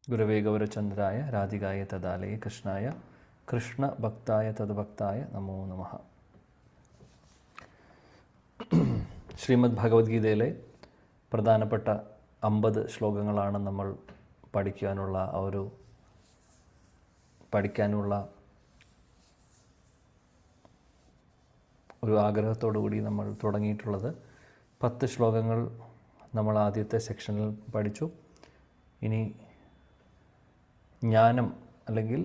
ഗുരവേ ഗൗരചന്ദ്രായ രാധികായ തദാലയ കൃഷ്ണായ കൃഷ്ണഭക്തായ തദ്ഭക്തായ നമോ നമഃ. ശ്രീമദ് ഭഗവത്ഗീതയിലെ പ്രധാനപ്പെട്ട 50 ശ്ലോകങ്ങളാണ് നമ്മൾ പഠിക്കാനുള്ള ഒരു ആഗ്രഹത്തോടു കൂടി നമ്മൾ തുടങ്ങിയിട്ടുള്ളത്. 10 ശ്ലോകങ്ങൾ നമ്മൾ ആദ്യത്തെ സെക്ഷനിൽ പഠിച്ചു. ഇനി ജ്ഞാനം, അല്ലെങ്കിൽ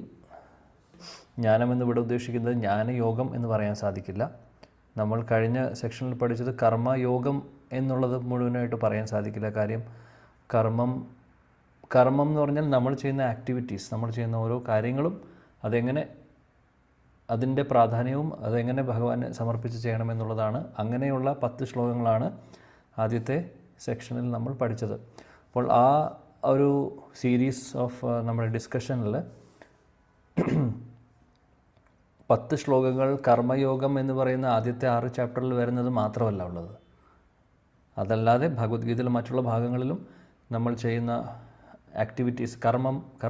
ജ്ഞാനം എന്നിവിടെ ഉദ്ദേശിക്കുന്നത് ജ്ഞാനയോഗം എന്ന് പറയാൻ സാധിക്കില്ല. നമ്മൾ കഴിഞ്ഞ സെക്ഷനിൽ പഠിച്ചത് കർമ്മയോഗം എന്നുള്ളത് മുഴുവനായിട്ട് പറയാൻ സാധിക്കില്ല. കാര്യം കർമ്മം എന്ന് പറഞ്ഞാൽ നമ്മൾ ചെയ്യുന്ന ആക്ടിവിറ്റീസ്, നമ്മൾ ചെയ്യുന്ന ഓരോ കാര്യങ്ങളും അതെങ്ങനെ, അതിൻ്റെ പ്രാധാന്യവും അതെങ്ങനെ ഭഗവാന് സമർപ്പിച്ച് ചെയ്യണമെന്നുള്ളതാണ്. അങ്ങനെയുള്ള 10 ശ്ലോകങ്ങളാണ് ആദ്യത്തെ സെക്ഷനിൽ നമ്മൾ പഠിച്ചത്. അപ്പോൾ ആ ഒരു സീരീസ് ഓഫ് നമ്മുടെ ഡിസ്കഷനിൽ 10 ശ്ലോകങ്ങൾ കർമ്മയോഗം എന്ന് പറയുന്ന ആദ്യത്തെ 6 ചാപ്റ്ററിൽ വരുന്നത് മാത്രമല്ല ഉള്ളത്. അതല്ലാതെ ഭഗവത്ഗീതയിലെ മറ്റുള്ള ഭാഗങ്ങളിലും നമ്മൾ ചെയ്യുന്ന ആക്ടിവിറ്റീസ്,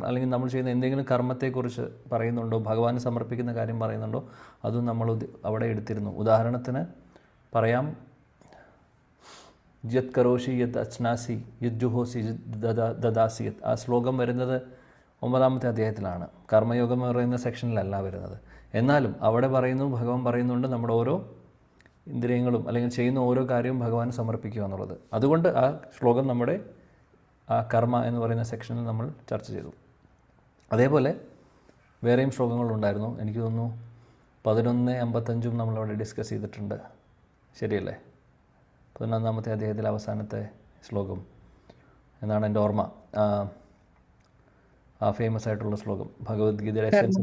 അല്ലെങ്കിൽ നമ്മൾ ചെയ്യുന്ന എന്തെങ്കിലും കർമ്മത്തെക്കുറിച്ച് പറയുന്നുണ്ടോ, ഭഗവാന് സമർപ്പിക്കുന്ന കാര്യം പറയുന്നുണ്ടോ, അതും നമ്മൾ അവിടെ എടുത്തിരുന്നു. ഉദാഹരണത്തിന് പറയാം, യത് കരോഷി യത് അച്ഛനാസി യത് ജുഹോസി ദദാസി. ആ ശ്ലോകം വരുന്നത് 9ാമത്തെ അധ്യായത്തിലാണ്, കർമ്മയോഗം എന്ന് പറയുന്ന സെക്ഷനിലല്ല വരുന്നത്. എന്നാലും അവിടെ ഭഗവാൻ പറയുന്നുണ്ട് നമ്മുടെ ഓരോ ഇന്ദ്രിയങ്ങളും അല്ലെങ്കിൽ ചെയ്യുന്ന ഓരോ കാര്യവും ഭഗവാന് സമർപ്പിക്കുക എന്നുള്ളത്. അതുകൊണ്ട് ആ ശ്ലോകം നമ്മുടെ ആ കർമ്മ എന്ന് പറയുന്ന സെക്ഷനിൽ നമ്മൾ ചർച്ച ചെയ്തു. അതേപോലെ വേറെയും ശ്ലോകങ്ങളുണ്ടായിരുന്നു. എനിക്ക് തോന്നുന്നു 11:55 നമ്മളവിടെ ഡിസ്കസ് ചെയ്തിട്ടുണ്ട്, ശരിയല്ലേ? 11ാമത്തെ അധ്യായത്തിലെ അവസാനത്തെ ശ്ലോകം എന്നാണ് എൻ്റെ ഓർമ്മ. ആ ഫേമസ് ആയിട്ടുള്ള ശ്ലോകം ഭഗവത്ഗീതയുടെ എസൻസ്.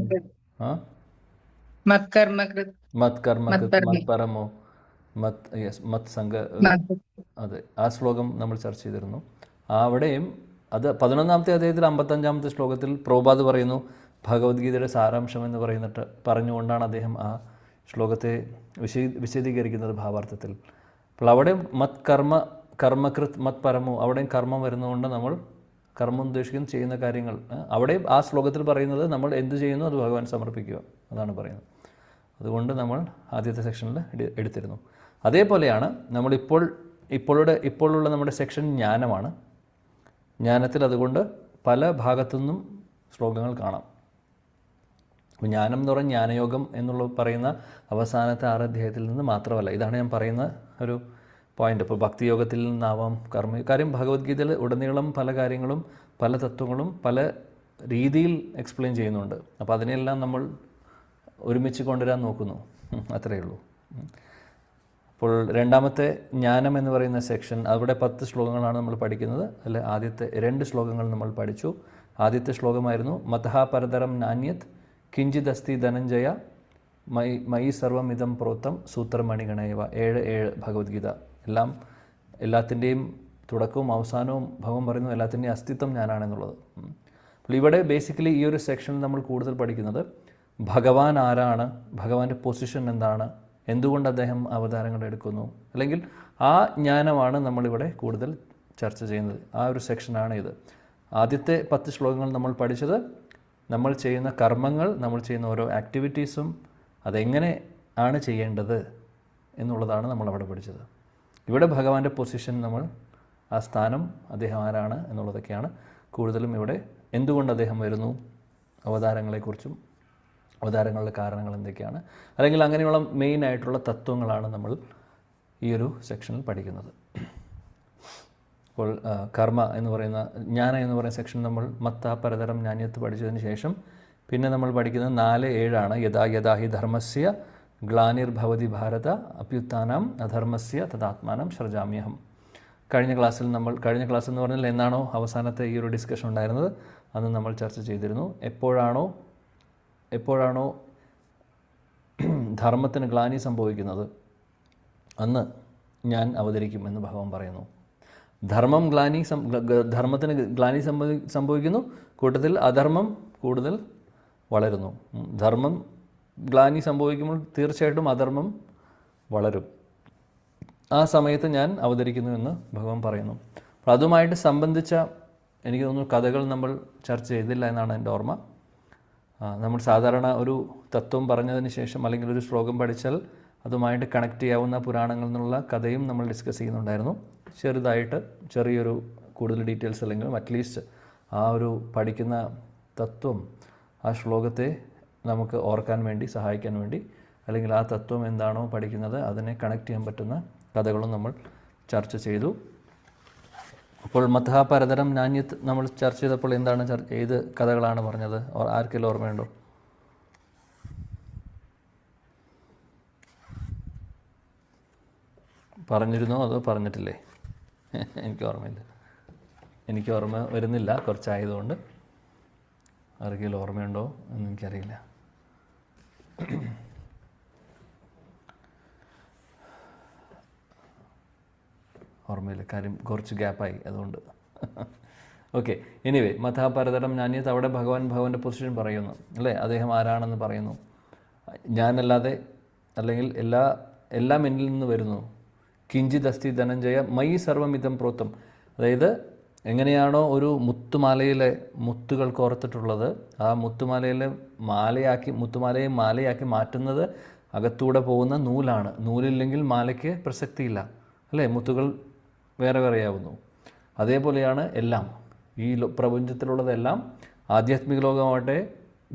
മത് പരമോ മത് സംഘ. അതെ, ആ ശ്ലോകം നമ്മൾ ചർച്ച ചെയ്തിരുന്നു. അവിടെയും അത് 11ാമത്തെ അധ്യായത്തിൽ 55ാമത്തെ ശ്ലോകത്തിൽ പ്രഭുപാദ് പറയുന്നു ഭഗവത്ഗീതയുടെ സാരാംശം എന്ന് പറഞ്ഞുകൊണ്ടാണ് അദ്ദേഹം ആ ശ്ലോകത്തെ വിശദീകരിക്കുന്നത് ഭാവാർത്ഥത്തിൽ. അപ്പോൾ അവിടെ കർമ്മകൃത് മത് പരമോ, അവിടെയും കർമ്മം വരുന്നതുകൊണ്ട് നമ്മൾ കർമ്മം ഉദ്ദേശിക്കുന്ന ചെയ്യുന്ന കാര്യങ്ങൾ അവിടെയും ആ ശ്ലോകത്തിൽ പറയുന്നത് നമ്മൾ എന്ത് ചെയ്യുന്നു അത് ഭഗവാൻ സമർപ്പിക്കുക, അതാണ് പറയുന്നത്. അതുകൊണ്ട് നമ്മൾ ആദ്യത്തെ സെക്ഷനിൽ എടുത്തിരുന്നു. അതേപോലെയാണ് ഇപ്പോഴുള്ള നമ്മുടെ സെക്ഷൻ ജ്ഞാനമാണ്. ജ്ഞാനത്തിൽ അതുകൊണ്ട് പല ഭാഗത്തുനിന്നും ശ്ലോകങ്ങൾ കാണാം. അപ്പോൾ ജ്ഞാനം എന്ന് പറഞ്ഞാൽ ജ്ഞാനയോഗം എന്നുള്ള പറയുന്ന അവസാനത്തെ 6 അധ്യായത്തിൽ നിന്ന് മാത്രമല്ല. ഇതാണ് ഞാൻ പറയുന്ന ഒരു പോയിന്റ്. ഇപ്പോൾ ഭക്തിയോഗത്തിൽ നിന്നാവാം, കാര്യം ഭഗവത്ഗീതയിൽ ഉടനീളം പല കാര്യങ്ങളും പല തത്വങ്ങളും പല രീതിയിൽ എക്സ്പ്ലെയിൻ ചെയ്യുന്നുണ്ട്. അപ്പോൾ അതിനെല്ലാം നമ്മൾ ഒരുമിച്ച് കൊണ്ടുവരാൻ നോക്കുന്നു, അത്രയേ ഉള്ളൂ. അപ്പോൾ രണ്ടാമത്തെ ജ്ഞാനം എന്ന് പറയുന്ന സെക്ഷൻ, അവിടെ 10 ശ്ലോകങ്ങളാണ് നമ്മൾ പഠിക്കുന്നത്. അതിൽ ആദ്യത്തെ 2 ശ്ലോകങ്ങൾ നമ്മൾ പഠിച്ചു. ആദ്യത്തെ ശ്ലോകമായിരുന്നു മതഃ പരതരം നാന്യത് കിഞ്ചിത് അസ്തി ധനഞ്ജയ മയി സർവം ഇതം പ്രോത്തം സൂത്രമണിഗണയവ. 7 ഭഗവത്ഗീത. എല്ലാത്തിൻ്റെയും തുടക്കവും അവസാനവും ഭഗവാൻ പറയുന്നു എല്ലാത്തിൻ്റെയും അസ്തിത്വം ഞാനാണെന്നുള്ളത്. അപ്പോൾ ഇവിടെ ബേസിക്കലി ഈ ഒരു സെക്ഷനിൽ നമ്മൾ കൂടുതൽ പഠിക്കുന്നത് ഭഗവാൻ ആരാണ്, ഭഗവാന്റെ പൊസിഷൻ എന്താണ്, എന്തുകൊണ്ട് അദ്ദേഹം അവതാരങ്ങൾ എടുക്കുന്നു, അല്ലെങ്കിൽ ആ ജ്ഞാനമാണ് നമ്മളിവിടെ കൂടുതൽ ചർച്ച ചെയ്യുന്നത്. ആ ഒരു സെക്ഷനാണ് ഇത്. ആദ്യത്തെ 10 ശ്ലോകങ്ങൾ നമ്മൾ പഠിച്ചത് നമ്മൾ ചെയ്യുന്ന കർമ്മങ്ങൾ, നമ്മൾ ചെയ്യുന്ന ഓരോ ആക്ടിവിറ്റീസും അതെങ്ങനെ ആണ് ചെയ്യേണ്ടത് എന്നുള്ളതാണ് നമ്മളവിടെ പഠിച്ചത്. ഇവിടെ ഭഗവാന്റെ പൊസിഷൻ, നമ്മൾ ആ സ്ഥാനം, അദ്ദേഹം ആരാണ് എന്നുള്ളതൊക്കെയാണ് കൂടുതലും ഇവിടെ. എന്തുകൊണ്ട് അദ്ദേഹം വരുന്നു, അവതാരങ്ങളെക്കുറിച്ചും അവതാരങ്ങളുടെ കാരണങ്ങൾ എന്തൊക്കെയാണ്, അല്ലെങ്കിൽ അങ്ങനെയുള്ള മെയിൻ ആയിട്ടുള്ള തത്വങ്ങളാണ് നമ്മൾ ഈ ഒരു സെക്ഷനിൽ പഠിക്കുന്നത്. അപ്പോൾ കർമ്മ എന്ന് പറയുന്ന ജ്ഞാനം എന്ന് പറയുന്ന സെക്ഷൻ നമ്മൾ മത്ത പരതരം ജ്ഞാന്യത്ത് പഠിച്ചതിന് ശേഷം പിന്നെ നമ്മൾ പഠിക്കുന്നത് 4-7 യഥാ യഥാ ഹി ധർമ്മസ്യ ഗ്ലാനിർഭവതി ഭാരത അഭ്യുത്ഥാനം അധർമ്മസ്യ തദാത്മാനം സൃജാമ്യഹം. കഴിഞ്ഞ ക്ലാസ്സിൽ എന്ന് പറഞ്ഞാൽ എന്നാണോ അവസാനത്തെ ഈ ഒരു ഡിസ്കഷൻ ഉണ്ടായിരുന്നത് അന്ന് നമ്മൾ ചർച്ച ചെയ്തിരുന്നു. എപ്പോഴാണോ ധർമ്മത്തിന് ഗ്ലാനി സംഭവിക്കുന്നത് അന്ന് ഞാൻ അവതരിക്കും എന്ന് ഭഗവാൻ പറയുന്നു. ധർമ്മത്തിന് ഗ്ലാനി സംഭവിക്കുന്നു, കൂട്ടത്തിൽ അധർമ്മം കൂടുതൽ വളരുന്നു. ധർമ്മം ഗ്ലാനി സംഭവിക്കുമ്പോൾ തീർച്ചയായിട്ടും അധർമ്മം വളരും. ആ സമയത്ത് ഞാൻ അവതരിക്കുന്നു എന്ന് ഭഗവാൻ പറയുന്നു. അപ്പോൾ അതുമായിട്ട് സംബന്ധിച്ച എനിക്ക് തോന്നുന്നു കഥകൾ നമ്മൾ ചർച്ച ചെയ്തില്ല എന്നാണ് എൻ്റെ ഓർമ്മ. നമ്മൾ സാധാരണ ഒരു തത്വം പറഞ്ഞതിന് ശേഷം അല്ലെങ്കിൽ ഒരു ശ്ലോകം പഠിച്ചാൽ അതുമായിട്ട് കണക്ട് ചെയ്യാവുന്ന പുരാണങ്ങളിൽ നിന്നുള്ള കഥയും നമ്മൾ ഡിസ്കസ് ചെയ്യുന്നുണ്ടായിരുന്നു. ചെറുതായിട്ട് ചെറിയൊരു കൂടുതൽ ഡീറ്റെയിൽസ് അല്ലെങ്കിലും അറ്റ്ലീസ്റ്റ് ആ ഒരു പഠിക്കുന്ന തത്വം, ആ ശ്ലോകത്തെ നമുക്ക് ഓർക്കാൻ വേണ്ടി സഹായിക്കാൻ വേണ്ടി, അല്ലെങ്കിൽ ആ തത്വം എന്താണോ പഠിക്കുന്നത് അതിനെ കണക്ട് ചെയ്യാൻ പറ്റുന്ന കഥകളും നമ്മൾ ചർച്ച ചെയ്തു. അപ്പോൾ മതഃ പരതരം നാന്യത് നമ്മൾ ചർച്ച ചെയ്തപ്പോൾ എന്താണ് ഏത് കഥകളാണ് പറഞ്ഞത്? ആർക്കെല്ലാം ഓർമ്മയുണ്ടോ? പറഞ്ഞിരുന്നോ അതോ പറഞ്ഞിട്ടില്ലേ? എനിക്ക് ഓർമ്മയില്ല, എനിക്ക് ഓർമ്മ വരുന്നില്ല കുറച്ചായതുകൊണ്ട്. ആർക്കെങ്കിലും ഓർമ്മയുണ്ടോ എന്ന് എനിക്കറിയില്ല. ഓർമ്മയില്ല, കാര്യം കുറച്ച് ഗ്യാപ്പായി അതുകൊണ്ട്. ഓക്കെ, എനിവേ മതഃ പരതരം നാന്യത്, അവിടെ ഭഗവാന്റെ പൊസിഷൻ പറയുന്നു അല്ലേ? അദ്ദേഹം ആരാണെന്ന് പറയുന്നു. ഞാനല്ലാതെ അല്ലെങ്കിൽ എല്ലാം എന്നിൽ നിന്ന് വരുന്നു. കിഞ്ചിത് അസ്തി ധനഞ്ജയ മയി സർവമിതം പ്രോത്തം. അതായത് എങ്ങനെയാണോ ഒരു മുത്തുമാലയിലെ മുത്തുകൾ കോർത്തിട്ടുള്ളത്, ആ മുത്തുമാലയിലെ മുത്തുമാലയെ മാലയാക്കി മാറ്റുന്നത് അകത്തൂടെ പോകുന്ന നൂലാണ്. നൂലില്ലെങ്കിൽ മാലയ്ക്ക് പ്രസക്തിയില്ല അല്ലേ? മുത്തുകൾ വേറെ വേറെയാവുന്നു. അതേപോലെയാണ് എല്ലാം, ഈ പ്രപഞ്ചത്തിലുള്ളതെല്ലാം, ആധ്യാത്മിക ലോകമാവട്ടെ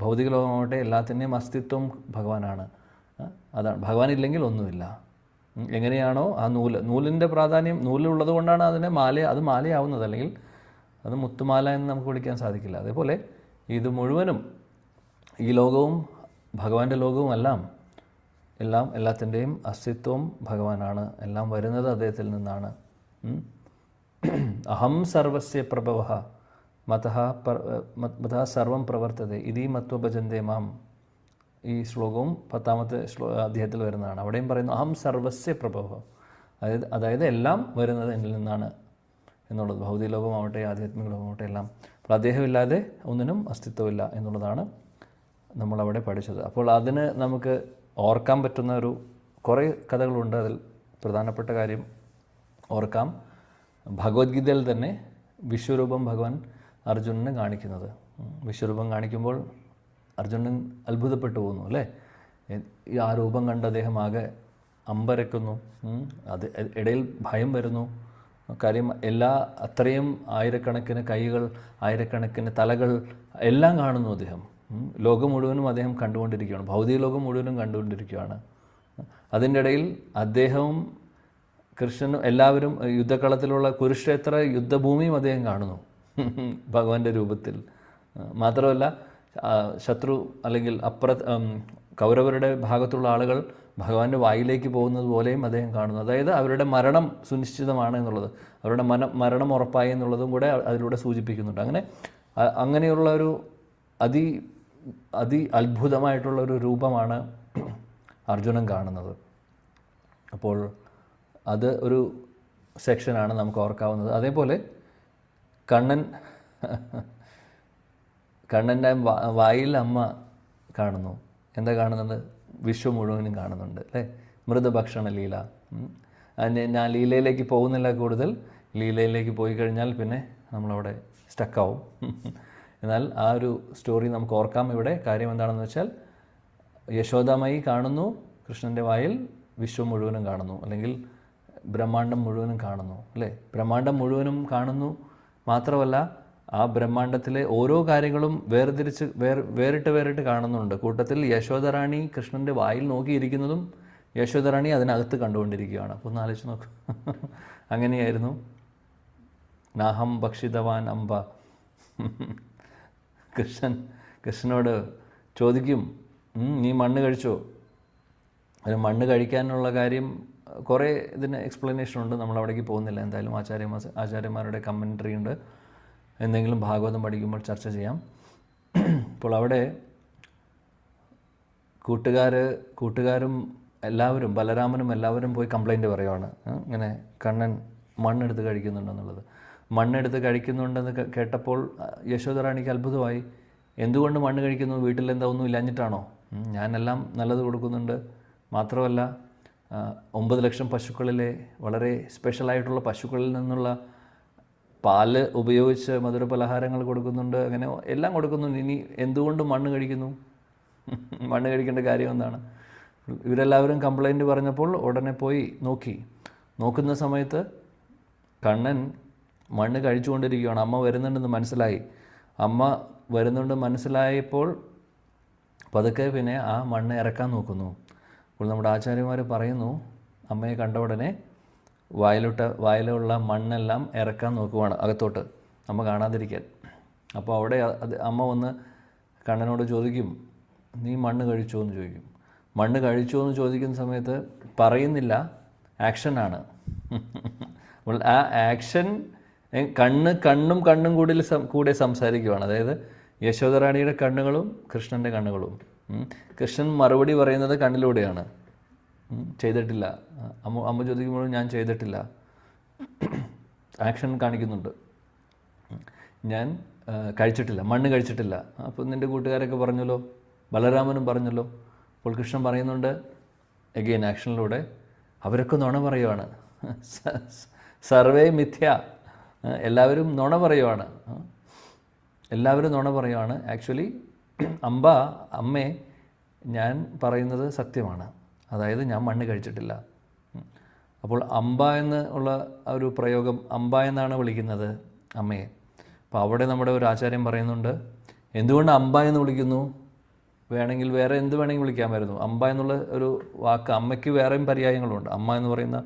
ഭൗതിക ലോകമാവട്ടെ എല്ലാത്തിൻ്റെയും അസ്തിത്വം ഭഗവാനാണ്. അതാണ്, ഭഗവാൻ ഇല്ലെങ്കിൽ ഒന്നുമില്ല. എങ്ങനെയാണോ ആ നൂലിൻ്റെ പ്രാധാന്യം, നൂലുള്ളത് കൊണ്ടാണ് അത് മാലയാവുന്നത്, അല്ലെങ്കിൽ അത് മുത്തുമാല എന്ന് നമുക്ക് വിളിക്കാൻ സാധിക്കില്ല. അതേപോലെ ഇത് മുഴുവനും, ഈ ലോകവും ഭഗവാന്റെ ലോകവും എല്ലാത്തിൻ്റെയും അസ്തിത്വം ഭഗവാനാണ്. എല്ലാം വരുന്നത് അദ്ദേഹത്തിൽ നിന്നാണ്. അഹം സർവസ്യ പ്രഭവഃ മതഃ സർവം പ്രവർത്തതേ ഇതി മത്വ ഭജന്തേ മാം. ഈ ശ്ലോകവും 10ാമത്തെ അധ്യായത്തിൽ വരുന്നതാണ്. അവിടെയും പറയുന്നു അഹം സർവസ്യ പ്രഭവഃ, അതായത് എല്ലാം വരുന്നത് എന്നിൽ നിന്നാണ് എന്നുള്ളത്. ഭൗതിക ലോകമാവട്ടെ ആധ്യാത്മിക ലോകമാവട്ടെ എല്ലാം. അപ്പോൾ അദ്ദേഹമില്ലാതെ ഒന്നിനും അസ്തിത്വമില്ല എന്നുള്ളതാണ് നമ്മളവിടെ പഠിച്ചത്. അപ്പോൾ അതിന് നമുക്ക് ഓർക്കാൻ പറ്റുന്ന കുറേ കഥകളുണ്ട്. അതിൽ പ്രധാനപ്പെട്ട കാര്യം ഓർക്കാം, ഭഗവത്ഗീതയിൽ തന്നെ വിശ്വരൂപം ഭഗവാൻ അർജുനനെ കാണിക്കുന്നത്. വിശ്വരൂപം കാണിക്കുമ്പോൾ അർജുനൻ അത്ഭുതപ്പെട്ടു പോകുന്നു അല്ലേ? ആ രൂപം കണ്ട് അദ്ദേഹം ആകെ അമ്പരക്കുന്നു. അത് ഇടയിൽ ഭയം വരുന്നു. കാര്യം അത്രയും ആയിരക്കണക്കിന് കൈകൾ, ആയിരക്കണക്കിന് തലകൾ എല്ലാം കാണുന്നു അദ്ദേഹം. ലോകം മുഴുവനും അദ്ദേഹം കണ്ടുകൊണ്ടിരിക്കുകയാണ്, ഭൗതിക ലോകം മുഴുവനും കണ്ടുകൊണ്ടിരിക്കുകയാണ്. അതിൻ്റെ ഇടയിൽ അദ്ദേഹവും കൃഷ്ണനും എല്ലാവരും യുദ്ധക്കളത്തിലുള്ള കുരുക്ഷേത്ര യുദ്ധഭൂമിയും അദ്ദേഹം കാണുന്നു ഭഗവാന്റെ രൂപത്തിൽ. മാത്രമല്ല ശത്രു അല്ലെങ്കിൽ കൗരവരുടെ ഭാഗത്തുള്ള ആളുകൾ ഭഗവാന്റെ വായിലേക്ക് പോകുന്നത് പോലെയും അദ്ദേഹം കാണുന്നു. അതായത് അവരുടെ മരണം സുനിശ്ചിതമാണ് എന്നുള്ളത്, അവരുടെ മരണം ഉറപ്പായി എന്നുള്ളതും കൂടെ അതിലൂടെ സൂചിപ്പിക്കുന്നുണ്ട്. അങ്ങനെയുള്ള ഒരു അത്ഭുതമായിട്ടുള്ളൊരു രൂപമാണ് അർജുനൻ കാണുന്നത്. അപ്പോൾ അത് ഒരു സെക്ഷനാണ് നമുക്ക് ഓർക്കാവുന്നത്. അതേപോലെ കണ്ണൻ്റെ വായിൽ അമ്മ കാണുന്നു. എന്താ കാണുന്നത്? വിശ്വം മുഴുവനും കാണുന്നുണ്ട് അല്ലേ? മൃദഭക്ഷണ ലീല. ഞാൻ ലീലയിലേക്ക് പോകുന്നില്ല കൂടുതൽ. ലീലയിലേക്ക് പോയി കഴിഞ്ഞാൽ പിന്നെ നമ്മളവിടെ സ്റ്റക്കാവും. എന്നാൽ ആ ഒരു സ്റ്റോറി നമുക്ക് ഓർക്കാം. ഇവിടെ കാര്യം എന്താണെന്ന് വെച്ചാൽ, യശോദാമയി കാണുന്നു കൃഷ്ണൻ്റെ വായിൽ വിശ്വം മുഴുവനും കാണുന്നു, അല്ലെങ്കിൽ ബ്രഹ്മാണ്ടം മുഴുവനും കാണുന്നു അല്ലേ? ബ്രഹ്മാണ്ടം മുഴുവനും കാണുന്നു. മാത്രമല്ല ആ ബ്രഹ്മാണ്ടത്തിലെ ഓരോ കാര്യങ്ങളും വേറിട്ട് കാണുന്നുണ്ട്. കൂട്ടത്തിൽ യശോദറാണി കൃഷ്ണൻ്റെ വായിൽ നോക്കിയിരിക്കുന്നതും യശോദറാണി അതിനകത്ത് കണ്ടുകൊണ്ടിരിക്കുകയാണ്. അപ്പോൾ ഒന്ന് ആലോചിച്ച് നോക്ക്. അങ്ങനെയായിരുന്നു. നാഹം ഭക്ഷിതവാൻ അംബ. കൃഷ്ണനോട് ചോദിക്കും, നീ മണ്ണ് കഴിച്ചോ? അത് മണ്ണ് കഴിക്കാനുള്ള കാര്യം കുറേ ഇതിന് എക്സ്പ്ലനേഷൻ ഉണ്ട്, നമ്മളവിടേക്ക് പോകുന്നില്ല. എന്തായാലും ആചാര്യന്മാരുടെ കമൻട്രി ഉണ്ട്, എന്തെങ്കിലും ഭാഗവതം പഠിക്കുമ്പോൾ ചർച്ച ചെയ്യാം. അപ്പോൾ അവിടെ കൂട്ടുകാരും എല്ലാവരും, ബലരാമനും എല്ലാവരും പോയി കംപ്ലൈൻറ്റ് പറയുവാണ്, ഇങ്ങനെ കണ്ണൻ മണ്ണെടുത്ത് കഴിക്കുന്നുണ്ടെന്നുള്ളത്. മണ്ണെടുത്ത് കഴിക്കുന്നുണ്ടെന്ന് കേട്ടപ്പോൾ യശോദറാണിക്ക് അത്ഭുതമായി. എന്തുകൊണ്ട് മണ്ണ് കഴിക്കുന്നു? വീട്ടിൽ എന്താ ഒന്നും ഇല്ലാഞ്ഞിട്ടാണോ? ഞാനെല്ലാം നല്ലത് കൊടുക്കുന്നുണ്ട്. മാത്രമല്ല 9 ലക്ഷം പശുക്കളിലെ വളരെ സ്പെഷ്യലായിട്ടുള്ള പശുക്കളിൽ നിന്നുള്ള പാല് ഉപയോഗിച്ച് മധുര പലഹാരങ്ങൾ കൊടുക്കുന്നുണ്ട്, അങ്ങനെ എല്ലാം കൊടുക്കുന്നുണ്ട്. ഇനി എന്തുകൊണ്ട് മണ്ണ് കഴിക്കുന്നു? മണ്ണ് കഴിക്കേണ്ട കാര്യം എന്താണ്? ഇവരെല്ലാവരും കംപ്ലൈൻറ്റ് പറഞ്ഞപ്പോൾ ഉടനെ പോയി നോക്കുന്ന സമയത്ത് കണ്ണൻ മണ്ണ് കഴിച്ചുകൊണ്ടിരിക്കുകയാണ്. അമ്മ വരുന്നുണ്ടെന്ന് മനസ്സിലായി. അമ്മ വരുന്നുണ്ട് മനസ്സിലായപ്പോൾ പതുക്കെ പിന്നെ ആ മണ്ണ് ഇറക്കാൻ നോക്കുന്നു. അപ്പോൾ നമ്മുടെ ആചാര്യന്മാർ പറയുന്നു, അമ്മയെ കണ്ട ഉടനെ വായിലുള്ള മണ്ണെല്ലാം ഇറക്കാൻ നോക്കുവാണ് അകത്തോട്ട്, അമ്മ കാണാതിരിക്കാൻ. അപ്പോൾ അവിടെ അമ്മ വന്ന് കണ്ണനോട് ചോദിക്കും, നീ മണ്ണ് കഴിച്ചോ എന്ന് ചോദിക്കും. മണ്ണ് കഴിച്ചോ എന്ന് ചോദിക്കുന്ന സമയത്ത് പറയുന്നില്ല, ആക്ഷനാണ്. അപ്പോൾ ആ ആക്ഷൻ കണ്ണും കൂടെ സംസാരിക്കുകയാണ്. അതായത് യശോദറാണിയുടെ കണ്ണുകളും കൃഷ്ണൻ്റെ കണ്ണുകളും. കൃഷ്ണൻ മറുപടി പറയുന്നത് കണ്ണിലൂടെയാണ്. ചെയ്തിട്ടില്ല. അമ്മ ചോദിക്കുമ്പോഴും ഞാൻ ചെയ്തിട്ടില്ല. ആക്ഷൻ കാണിക്കുന്നുണ്ട്. ഞാൻ കഴിച്ചിട്ടില്ല, മണ്ണ് കഴിച്ചിട്ടില്ല. അപ്പോൾ നിൻ്റെ കൂട്ടുകാരൊക്കെ പറഞ്ഞല്ലോ, ബലരാമനും പറഞ്ഞല്ലോ. അപ്പോൾ കൃഷ്ണൻ പറയുന്നുണ്ട് എഗെയിൻ ആക്ഷനിലൂടെ, അവരൊക്കെ നുണ പറയുവാണ്. സർവേ മിഥ്യ, എല്ലാവരും നുണ പറയുവാണ്. ആക്ച്വലി അമ്മേ ഞാൻ പറയുന്നത് സത്യമാണ്. അതായത് ഞാൻ മണ്ണ് കഴിച്ചിട്ടില്ല. അപ്പോൾ അമ്പ എന്ന് ഉള്ള ഒരു പ്രയോഗം, അമ്പ എന്നാണ് വിളിക്കുന്നത് അമ്മയെ. അപ്പോൾ അവിടെ നമ്മുടെ ഒരു ആചാര്യം പറയുന്നുണ്ട്, എന്തുകൊണ്ട് അമ്പ എന്ന് വിളിക്കുന്നു? വേണമെങ്കിൽ വേറെ എന്ത് വേണമെങ്കിൽ വിളിക്കാമായിരുന്നു. അമ്പ എന്നുള്ള ഒരു വാക്ക് അമ്മയ്ക്ക് വേറെയും പര്യായങ്ങളുണ്ട്. അമ്മ എന്ന് പറയുന്ന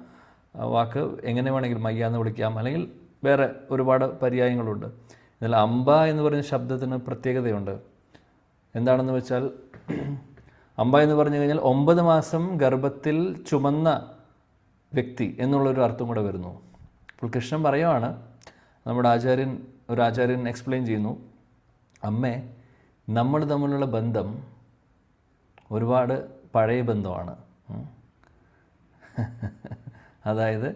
വാക്ക് എങ്ങനെ വേണമെങ്കിലും മയ്യ എന്ന് വിളിക്കാം, അല്ലെങ്കിൽ വേറെ ഒരുപാട് പര്യായങ്ങളുണ്ട്. എന്നാൽ അമ്പ എന്ന് പറയുന്ന ശബ്ദത്തിന് പ്രത്യേകതയുണ്ട്. എന്താണെന്ന് വെച്ചാൽ, അമ്പ എന്ന് പറഞ്ഞു കഴിഞ്ഞാൽ 9 മാസം ഗർഭത്തിൽ ചുമന്ന വ്യക്തി എന്നുള്ളൊരു അർത്ഥം കൂടെ വരുന്നു. അപ്പോൾ കൃഷ്ണൻ പറയുവാണ്, നമ്മുടെ ഒരു ആചാര്യൻ എക്സ്പ്ലെയിൻ ചെയ്യുന്നു, അമ്മേ, നമ്മൾ തമ്മിലുള്ള ബന്ധം ഒരുപാട് പഴയ ബന്ധമാണ്. അതായത്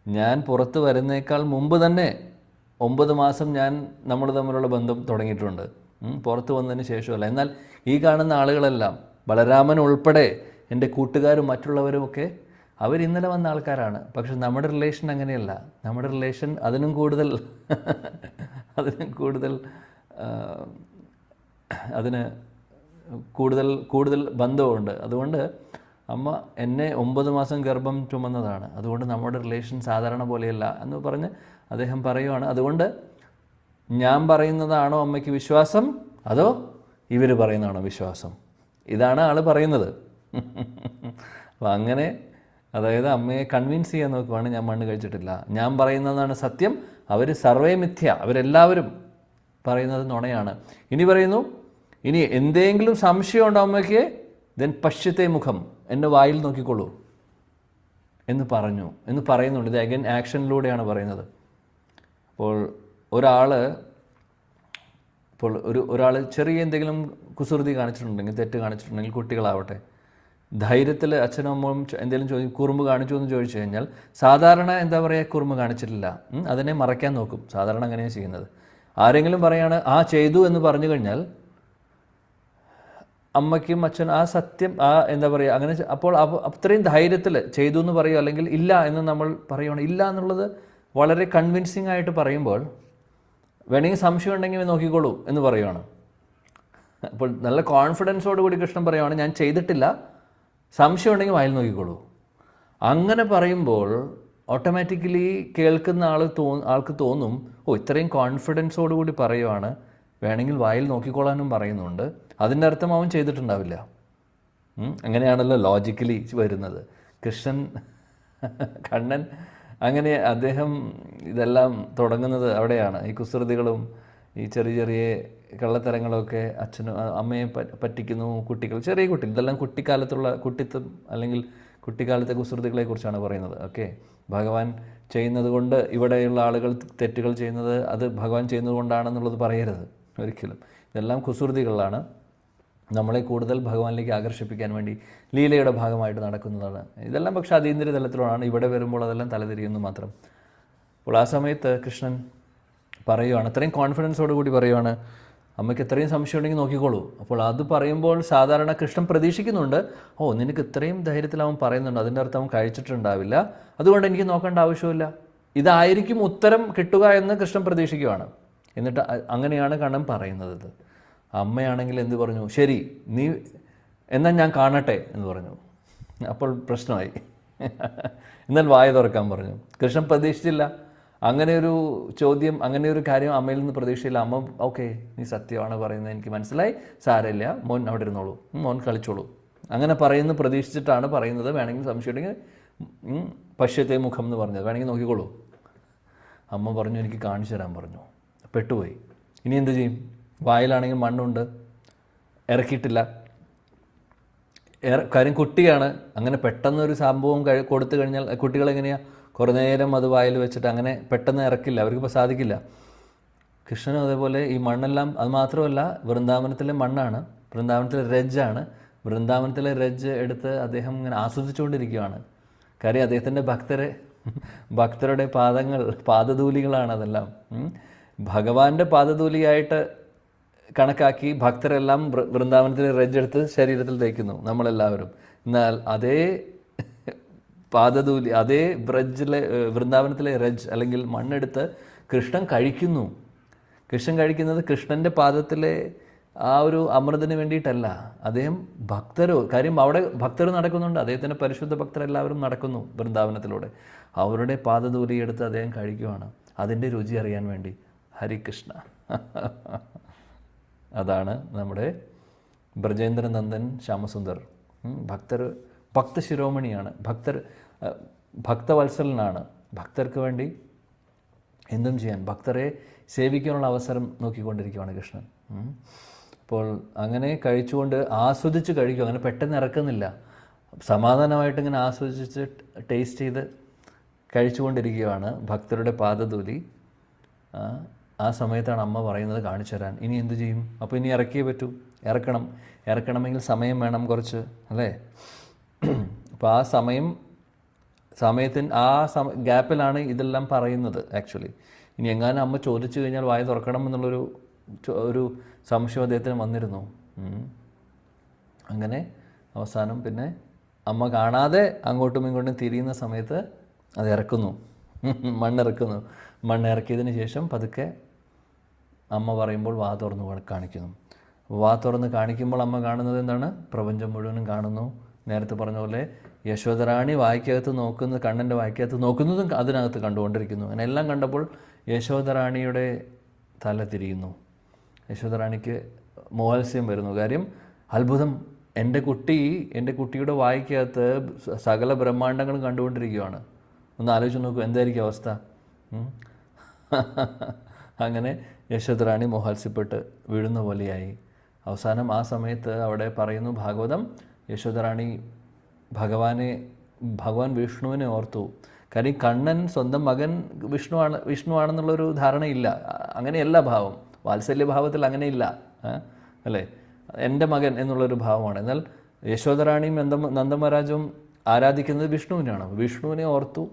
ഞാൻ പുറത്ത് വരുന്നേക്കാൾ മുമ്പ് തന്നെ 9 മാസം നമ്മൾ തമ്മിലുള്ള ബന്ധം തുടങ്ങിയിട്ടുണ്ട്, പുറത്ത് വന്നതിന് ശേഷമല്ല. എന്നാൽ ഈ കാണുന്ന ആളുകളെല്ലാം, ബലരാമൻ ഉൾപ്പെടെ എൻ്റെ കൂട്ടുകാരും മറ്റുള്ളവരുമൊക്കെ ഇന്നലെ വന്ന ആൾക്കാരാണ്. പക്ഷെ നമ്മുടെ റിലേഷൻ അങ്ങനെയല്ല. നമ്മുടെ റിലേഷൻ അതിനും കൂടുതൽ ബന്ധമുണ്ട്. അതുകൊണ്ട് അമ്മ എന്നെ 9 മാസം ഗർഭം ചുമന്നതാണ്. അതുകൊണ്ട് നമ്മുടെ റിലേഷൻ സാധാരണ പോലെയല്ല എന്ന് പറഞ്ഞ് അദ്ദേഹം പറയുവാണ്. അതുകൊണ്ട് ഞാൻ പറയുന്നതാണോ അമ്മയ്ക്ക് വിശ്വാസം, അതോ ഇവർ പറയുന്നതാണോ വിശ്വാസം? ഇതാണ് ആൾ പറയുന്നത്. അപ്പോൾ അങ്ങനെ, അതായത് അമ്മയെ കൺവിൻസ് ചെയ്യാൻ നോക്കുവാണ്, ഞാൻ മണ്ണ് കഴിച്ചിട്ടില്ല, ഞാൻ പറയുന്നതാണ് സത്യം, അവർ സർവേ മിഥ്യ, അവരെല്ലാവരും പറയുന്നത് നുണയാണ്. ഇനി പറയുന്നു, ഇനി എന്തെങ്കിലും സംശയമുണ്ടോ അമ്മയ്ക്ക്, ദെൻ പശ്യത്തെ മുഖം, എന്നെ വായിൽ നോക്കിക്കൊള്ളൂ എന്ന് പറയുന്നുണ്ട്. ഇത് അഗൈൻ ആക്ഷനിലൂടെയാണ് പറയുന്നത്. അപ്പോൾ ഒരാൾ ചെറിയ എന്തെങ്കിലും കുസൃതി കാണിച്ചിട്ടുണ്ടെങ്കിൽ, തെറ്റ് കാണിച്ചിട്ടുണ്ടെങ്കിൽ, കുട്ടികളാവട്ടെ, ധൈര്യത്തിൽ അച്ഛനും അമ്മയും എന്തെങ്കിലും കുറുമ്പ് കാണിച്ചു എന്ന് ചോദിച്ചു കഴിഞ്ഞാൽ സാധാരണ എന്താ പറയുക, കുറുമ്പ് കാണിച്ചിട്ടില്ല, അതിനെ മറയ്ക്കാൻ നോക്കും. സാധാരണ അങ്ങനെയാണ് ചെയ്യുന്നത്. ആരെങ്കിലും പറയാണ് ചെയ്തു എന്ന് പറഞ്ഞു കഴിഞ്ഞാൽ അമ്മയ്ക്കും അച്ഛൻ ആ സത്യം എന്താ പറയുക, അങ്ങനെ അപ്പോൾ അത്രയും ധൈര്യത്തിൽ ചെയ്തു എന്ന് പറയുക, അല്ലെങ്കിൽ ഇല്ല എന്ന് നമ്മൾ പറയുകയാണ്. ഇല്ല എന്നുള്ളത് വളരെ കൺവിൻസിങ് ആയിട്ട് പറയുമ്പോൾ, വേണമെങ്കിൽ സംശയം ഉണ്ടെങ്കിൽ നോക്കിക്കോളൂ എന്ന് പറയുകയാണ്. അപ്പോൾ നല്ല കോൺഫിഡൻസോട് കൂടി കൃഷ്ണൻ പറയുവാണ്, ഞാൻ ചെയ്തിട്ടില്ല, സംശയം ഉണ്ടെങ്കിൽ വായിൽ നോക്കിക്കോളൂ. അങ്ങനെ പറയുമ്പോൾ ഓട്ടോമാറ്റിക്കലി കേൾക്കുന്ന ആൾക്ക് തോന്നും, ഇത്രയും കോൺഫിഡൻസോട് കൂടി പറയുവാണ്, വേണമെങ്കിൽ വായിൽ നോക്കിക്കോളാനും പറയുന്നുണ്ട്, അതിൻ്റെ അർത്ഥം അവൻ ചെയ്തിട്ടുണ്ടാവില്ല. അങ്ങനെയാണല്ലോ ലോജിക്കലി വരുന്നത്. കണ്ണൻ അങ്ങനെ അദ്ദേഹം ഇതെല്ലാം തുടങ്ങുന്നത് അവിടെയാണ്. ഈ കുസൃതികളും ഈ ചെറിയ കള്ളത്തരങ്ങളൊക്കെ അച്ഛനും അമ്മയെ പറ്റിക്കുന്നു കുട്ടികൾ, ചെറിയ കുട്ടികൾ, ഇതെല്ലാം കുട്ടിത്തം അല്ലെങ്കിൽ കുട്ടിക്കാലത്തെ കുസൃതികളെക്കുറിച്ചാണ് പറയുന്നത്. ഓക്കെ, ഭഗവാൻ ചെയ്യുന്നത് കൊണ്ട് ഇവിടെയുള്ള ആളുകൾ തെറ്റുകൾ ചെയ്യുന്നത് അത് ഭഗവാൻ ചെയ്യുന്നത് കൊണ്ടാണെന്നുള്ളത് പറയരുത് ഒരിക്കലും. ഇതെല്ലാം കുസൃതികളാണ്, നമ്മളെ കൂടുതൽ ഭഗവാനിലേക്ക് ആകർഷിപ്പിക്കാൻ വേണ്ടി ലീലയുടെ ഭാഗമായിട്ട് നടക്കുന്നതാണ്. ഇതെല്ലാം പക്ഷേ അതീന്ദ്രിയ തലത്തിലാണ്. ഇവിടെ വരുമ്പോൾ അതെല്ലാം തലതിരിയുന്നു മാത്രം. അപ്പോൾ ആ സമയത്ത് കൃഷ്ണൻ പറയുവാണ്, അത്രയും കോൺഫിഡൻസോടുകൂടി പറയുവാണ്, അമ്മയ്ക്ക് എത്രയും സംശയം ഉണ്ടെങ്കിൽ നോക്കിക്കോളൂ. അപ്പോൾ അത് പറയുമ്പോൾ സാധാരണ കൃഷ്ണൻ പ്രതീക്ഷിക്കുന്നുണ്ട്, നിനക്ക് ഇത്രയും ധൈര്യത്തിൽ അവൻ പറയുന്നുണ്ട്, അതിൻ്റെ അർത്ഥം അവൻ കഴിച്ചിട്ടുണ്ടാവില്ല, അതുകൊണ്ട് എനിക്ക് നോക്കേണ്ട ആവശ്യമില്ല ഇതായിരിക്കും ഉത്തരം കിട്ടുക എന്ന് കൃഷ്ണൻ പ്രതീക്ഷിക്കുകയാണ്. എന്നിട്ട് അങ്ങനെയാണ് കണ്ണൻ പറയുന്നത്. ഇത് അമ്മയാണെങ്കിൽ എന്ത് പറഞ്ഞു? ശരി, നീ എന്നാൽ ഞാൻ കാണട്ടെ എന്ന് പറഞ്ഞു. അപ്പോൾ പ്രശ്നമായി. എന്നാൽ വായ തുറക്കാൻ പറഞ്ഞു. കൃഷ്ണൻ പ്രതീക്ഷിച്ചില്ല അങ്ങനെ ഒരു ചോദ്യം, അങ്ങനെ ഒരു കാര്യം അമ്മയിൽ നിന്ന് പ്രതീക്ഷയില്ല. അമ്മ ഓക്കെ, നീ സത്യമാണ് പറയുന്നത്, എനിക്ക് മനസ്സിലായി, സാരമില്ല, മോൻ അവിടെ ഇരുന്നോളൂ, മോൻ കളിച്ചോളൂ, അങ്ങനെ പറയുന്നു പ്രതീക്ഷിച്ചിട്ടാണ് പറയുന്നത്. വേണമെങ്കിൽ സംശയം ഉണ്ടെങ്കിൽ പശ്യത്തെ മുഖം എന്ന് പറഞ്ഞത് വേണമെങ്കിൽ നോക്കിക്കോളൂ. അമ്മ പറഞ്ഞു എനിക്ക് കാണിച്ചു തരാൻ പറഞ്ഞു. പെട്ടുപോയി. ഇനി എന്ത് ചെയ്യും? വായിലാണെങ്കിൽ മണ്ണുണ്ട്, ഇറക്കിയിട്ടില്ല. കാര്യം കുട്ടിയാണ്. അങ്ങനെ പെട്ടെന്നൊരു സംഭവം കൊടുത്തു കഴിഞ്ഞാൽ കുട്ടികളെങ്ങനെയാണ് കുറേ നേരം അത് വായിൽ വെച്ചിട്ട് അങ്ങനെ പെട്ടെന്ന് ഇറക്കില്ല, അവർക്കിപ്പോൾ സാധിക്കില്ല. കൃഷ്ണനും അതേപോലെ ഈ മണ്ണെല്ലാം, അത് മാത്രമല്ല വൃന്ദാവനത്തിലെ മണ്ണാണ്, വൃന്ദാവനത്തിലെ രജ്ജാണ്. വൃന്ദാവനത്തിലെ രജ്ജ് എടുത്ത് അദ്ദേഹം ഇങ്ങനെ ആസ്വദിച്ചുകൊണ്ടിരിക്കുകയാണ്. കാര്യം അദ്ദേഹത്തിൻ്റെ ഭക്തരുടെ പാദധൂലികളാണ് അതെല്ലാം. ഭഗവാന്റെ പാദധൂലിയായിട്ട് കണക്കാക്കി ഭക്തരെല്ലാം വൃന്ദാവനത്തിലെ രജ്ജ് എടുത്ത് ശരീരത്തിൽ തേക്കുന്നു നമ്മളെല്ലാവരും. എന്നാൽ അതേ പാദധൂലി, അതേ വൃന്ദാവനത്തിലെ രജ്ജ് അല്ലെങ്കിൽ മണ്ണെടുത്ത് കൃഷ്ണൻ കഴിക്കുന്നു. കൃഷ്ണൻ കഴിക്കുന്നത് കൃഷ്ണൻ്റെ പാദത്തിലെ ആ ഒരു അമൃതിന് വേണ്ടിയിട്ടല്ല. അദ്ദേഹം കാര്യം അവിടെ ഭക്തർ നടക്കുന്നുണ്ട്, അദ്ദേഹത്തിൻ്റെ പരിശുദ്ധ ഭക്തരെല്ലാവരും നടക്കുന്നു വൃന്ദാവനത്തിലൂടെ. അവരുടെ പാദധൂലി എടുത്ത് അദ്ദേഹം കഴിക്കുകയാണ്, അതിൻ്റെ രുചി അറിയാൻ വേണ്ടി. ഹരികൃഷ്ണ. അതാണ് നമ്മുടെ ബ്രജേന്ദ്രനന്ദൻ ശ്യാമസുന്ദർ. ഭക്തശിരോമണിയാണ്, ഭക്തവത്സലനാണ്. ഭക്തർക്ക് വേണ്ടി എന്തും ചെയ്യാൻ, ഭക്തരെ സേവിക്കാനുള്ള അവസരം നോക്കിക്കൊണ്ടിരിക്കുകയാണ് കൃഷ്ണൻ. അപ്പോൾ അങ്ങനെ കഴിച്ചുകൊണ്ട് ആസ്വദിച്ച് കഴിക്കും, അങ്ങനെ പെട്ടെന്ന് ഇറക്കുന്നില്ല. സമാധാനമായിട്ട് ഇങ്ങനെ ആസ്വദിച്ച് ടേസ്റ്റ് ചെയ്ത് കഴിച്ചുകൊണ്ടിരിക്കുകയാണ് ഭക്തരുടെ പാദധൂലി. ആ സമയത്താണ് അമ്മ പറയുന്നത് കാണിച്ചു തരാൻ. ഇനി എന്തു ചെയ്യും? അപ്പോൾ ഇനി ഇറക്കിയേ പറ്റൂ, ഇറക്കണമെങ്കിൽ സമയം വേണം കുറച്ച്, അല്ലേ? അപ്പോൾ ആ സമയത്തിന് ഗ്യാപ്പിലാണ് ഇതെല്ലാം പറയുന്നത് ആക്ച്വലി. ഇനി എങ്ങാനും അമ്മ ചോദിച്ചു കഴിഞ്ഞാൽ വായ തുറക്കണം എന്നുള്ളൊരു സംശയം അദ്ദേഹത്തിന് വന്നിരുന്നു. അങ്ങനെ അവസാനം പിന്നെ അമ്മ കാണാതെ അങ്ങോട്ടും ഇങ്ങോട്ടും തിരിയുന്ന സമയത്ത് അത് ഇറക്കുന്നു, മണ്ണിറക്കുന്നു. മണ്ണിറക്കിയതിന് ശേഷം പതുക്കെ അമ്മ പറയുമ്പോൾ വാ തുറന്ന് കാണിക്കുന്നു. വാ തുറന്ന് കാണിക്കുമ്പോൾ അമ്മ കാണുന്നത് എന്താണ്? പ്രപഞ്ചം മുഴുവനും കാണുന്നു. നേരത്തെ പറഞ്ഞ പോലെ യശോദറാണി വായ്ക്കകത്ത് നോക്കുന്നത്, കണ്ണൻ്റെ വായ്ക്കകത്ത് നോക്കുന്നതും അതിനകത്ത് കണ്ടുകൊണ്ടിരിക്കുന്നു. അങ്ങനെ എല്ലാം കണ്ടപ്പോൾ യശോദറാണിയുടെ തല തിരിയുന്നു. യശോദറാണിക്ക് മോഹത്സ്യം വരുന്നു. കാര്യം അത്ഭുതം, എൻ്റെ കുട്ടിയുടെ വായ്ക്കകത്ത് സകല ബ്രഹ്മാണ്ടങ്ങളും കണ്ടുകൊണ്ടിരിക്കുകയാണ്. ഒന്ന് ആലോചിച്ച് നോക്കൂ, എന്തായിരിക്കും അവസ്ഥ? അങ്ങനെ യശോദറാണി മോഹത്സ്യപ്പെട്ട് വീഴുന്ന പോലെയായി. അവസാനം ആ സമയത്ത് അവിടെ പറയുന്നു ഭാഗവതം, യശോദറാണി ഭഗവാൻ വിഷ്ണുവിനെ ഓർത്തു. കാര്യം കണ്ണൻ സ്വന്തം മകൻ വിഷ്ണുവാണെന്നുള്ളൊരു ധാരണയില്ല. അങ്ങനെയല്ല ഭാവം, വാത്സല്യഭാവത്തിൽ അങ്ങനെയില്ല, അല്ലേ? എൻ്റെ മകൻ എന്നുള്ളൊരു ഭാവമാണ്. എന്നാൽ യശോദറാണിയും നന്ദമഹാരാജും ആരാധിക്കുന്നത് വിഷ്ണുവിനാണ്. വിഷ്ണുവിനെ ഓർത്തു.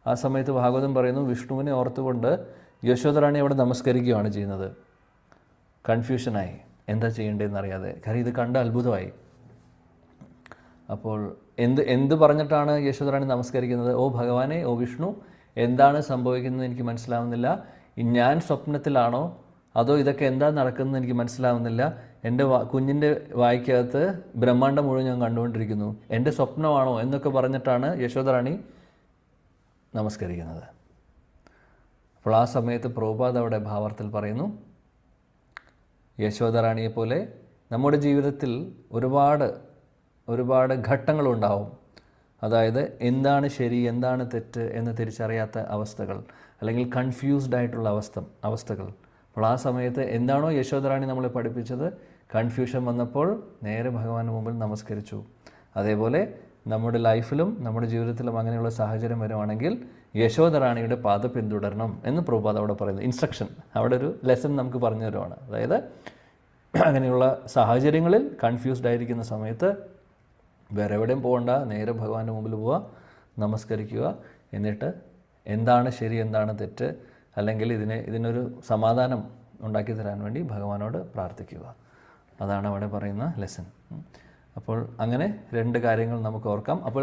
ആ സമയത്ത് ഭാഗവതം പറയുന്നു, വിഷ്ണുവിനെ ഓർത്തുകൊണ്ട് യശോദറാണി അവിടെ നമസ്കരിക്കുകയാണ് ചെയ്യുന്നത്. കൺഫ്യൂഷനായി, എന്താ ചെയ്യേണ്ടതെന്നറിയാതെ. കാര്യം ഇത് കണ്ട അത്ഭുതമായി. അപ്പോൾ എന്ത് പറഞ്ഞിട്ടാണ് യശോദറാണി നമസ്കരിക്കുന്നത്? ഓ ഭഗവാനെ, ഓ വിഷ്ണു, എന്താണ് സംഭവിക്കുന്നത് എനിക്ക് മനസ്സിലാവുന്നില്ല. ഞാൻ സ്വപ്നത്തിലാണോ അതോ ഇതൊക്കെ എന്താ നടക്കുന്നത് എനിക്ക് മനസ്സിലാവുന്നില്ല. എൻ്റെ കുഞ്ഞിൻ്റെ വായ്ക്കകത്ത് ബ്രഹ്മാണ്ടം മുഴുവൻ ഞാൻ കണ്ടുകൊണ്ടിരിക്കുന്നു, എൻ്റെ സ്വപ്നമാണോ എന്നൊക്കെ പറഞ്ഞിട്ടാണ് യശോദറാണി നമസ്കരിക്കുന്നത്. അപ്പോൾ ആ സമയത്ത് പ്രഭുപാദ് അവിടെ ഭാവാർത്ഥത്തിൽ പറയുന്നു, യശോദറാണിയെപ്പോലെ നമ്മുടെ ജീവിതത്തിൽ ഒരുപാട് ഘട്ടങ്ങളുണ്ടാവും. അതായത് എന്താണ് ശരി എന്താണ് തെറ്റ് എന്ന് തിരിച്ചറിയാത്ത അവസ്ഥകൾ, അല്ലെങ്കിൽ കൺഫ്യൂസ്ഡ് ആയിട്ടുള്ള അവസ്ഥകൾ. അപ്പോൾ ആ സമയത്ത് എന്താണോ യശോദറാണി നമ്മളെ പഠിപ്പിച്ചത്, കൺഫ്യൂഷൻ വന്നപ്പോൾ നേരെ ഭഗവാന്റെ മുമ്പിൽ നമസ്കരിച്ചു. അതേപോലെ നമ്മുടെ ലൈഫിലും നമ്മുടെ ജീവിതത്തിലും അങ്ങനെയുള്ള സാഹചര്യം വരുവാണെങ്കിൽ യശോദറാണിയുടെ പാത പിന്തുടരണം എന്ന് പ്രഭുപാദ് അവിടെ പറയുന്നു. ഇൻസ്ട്രക്ഷൻ, അവിടെ ഒരു ലെസൺ നമുക്ക് പറഞ്ഞു തരുവാണ്. അതായത് അങ്ങനെയുള്ള സാഹചര്യങ്ങളിൽ കൺഫ്യൂസ്ഡ് ആയിരിക്കുന്ന സമയത്ത് വേറെ എവിടെയും പോകണ്ട, നേരെ ഭഗവാന്റെ മുമ്പിൽ പോവുക, നമസ്കരിക്കുക. എന്നിട്ട് എന്താണ് ശരി എന്താണ് തെറ്റ്, അല്ലെങ്കിൽ ഇതിനൊരു സമാധാനം ഉണ്ടാക്കി തരാൻ വേണ്ടി ഭഗവാനോട് പ്രാർത്ഥിക്കുക. അതാണ് അവിടെ പറയുന്ന ലെസൺ. അപ്പോൾ അങ്ങനെ രണ്ട് കാര്യങ്ങൾ നമുക്ക് ഓർക്കാം. അപ്പോൾ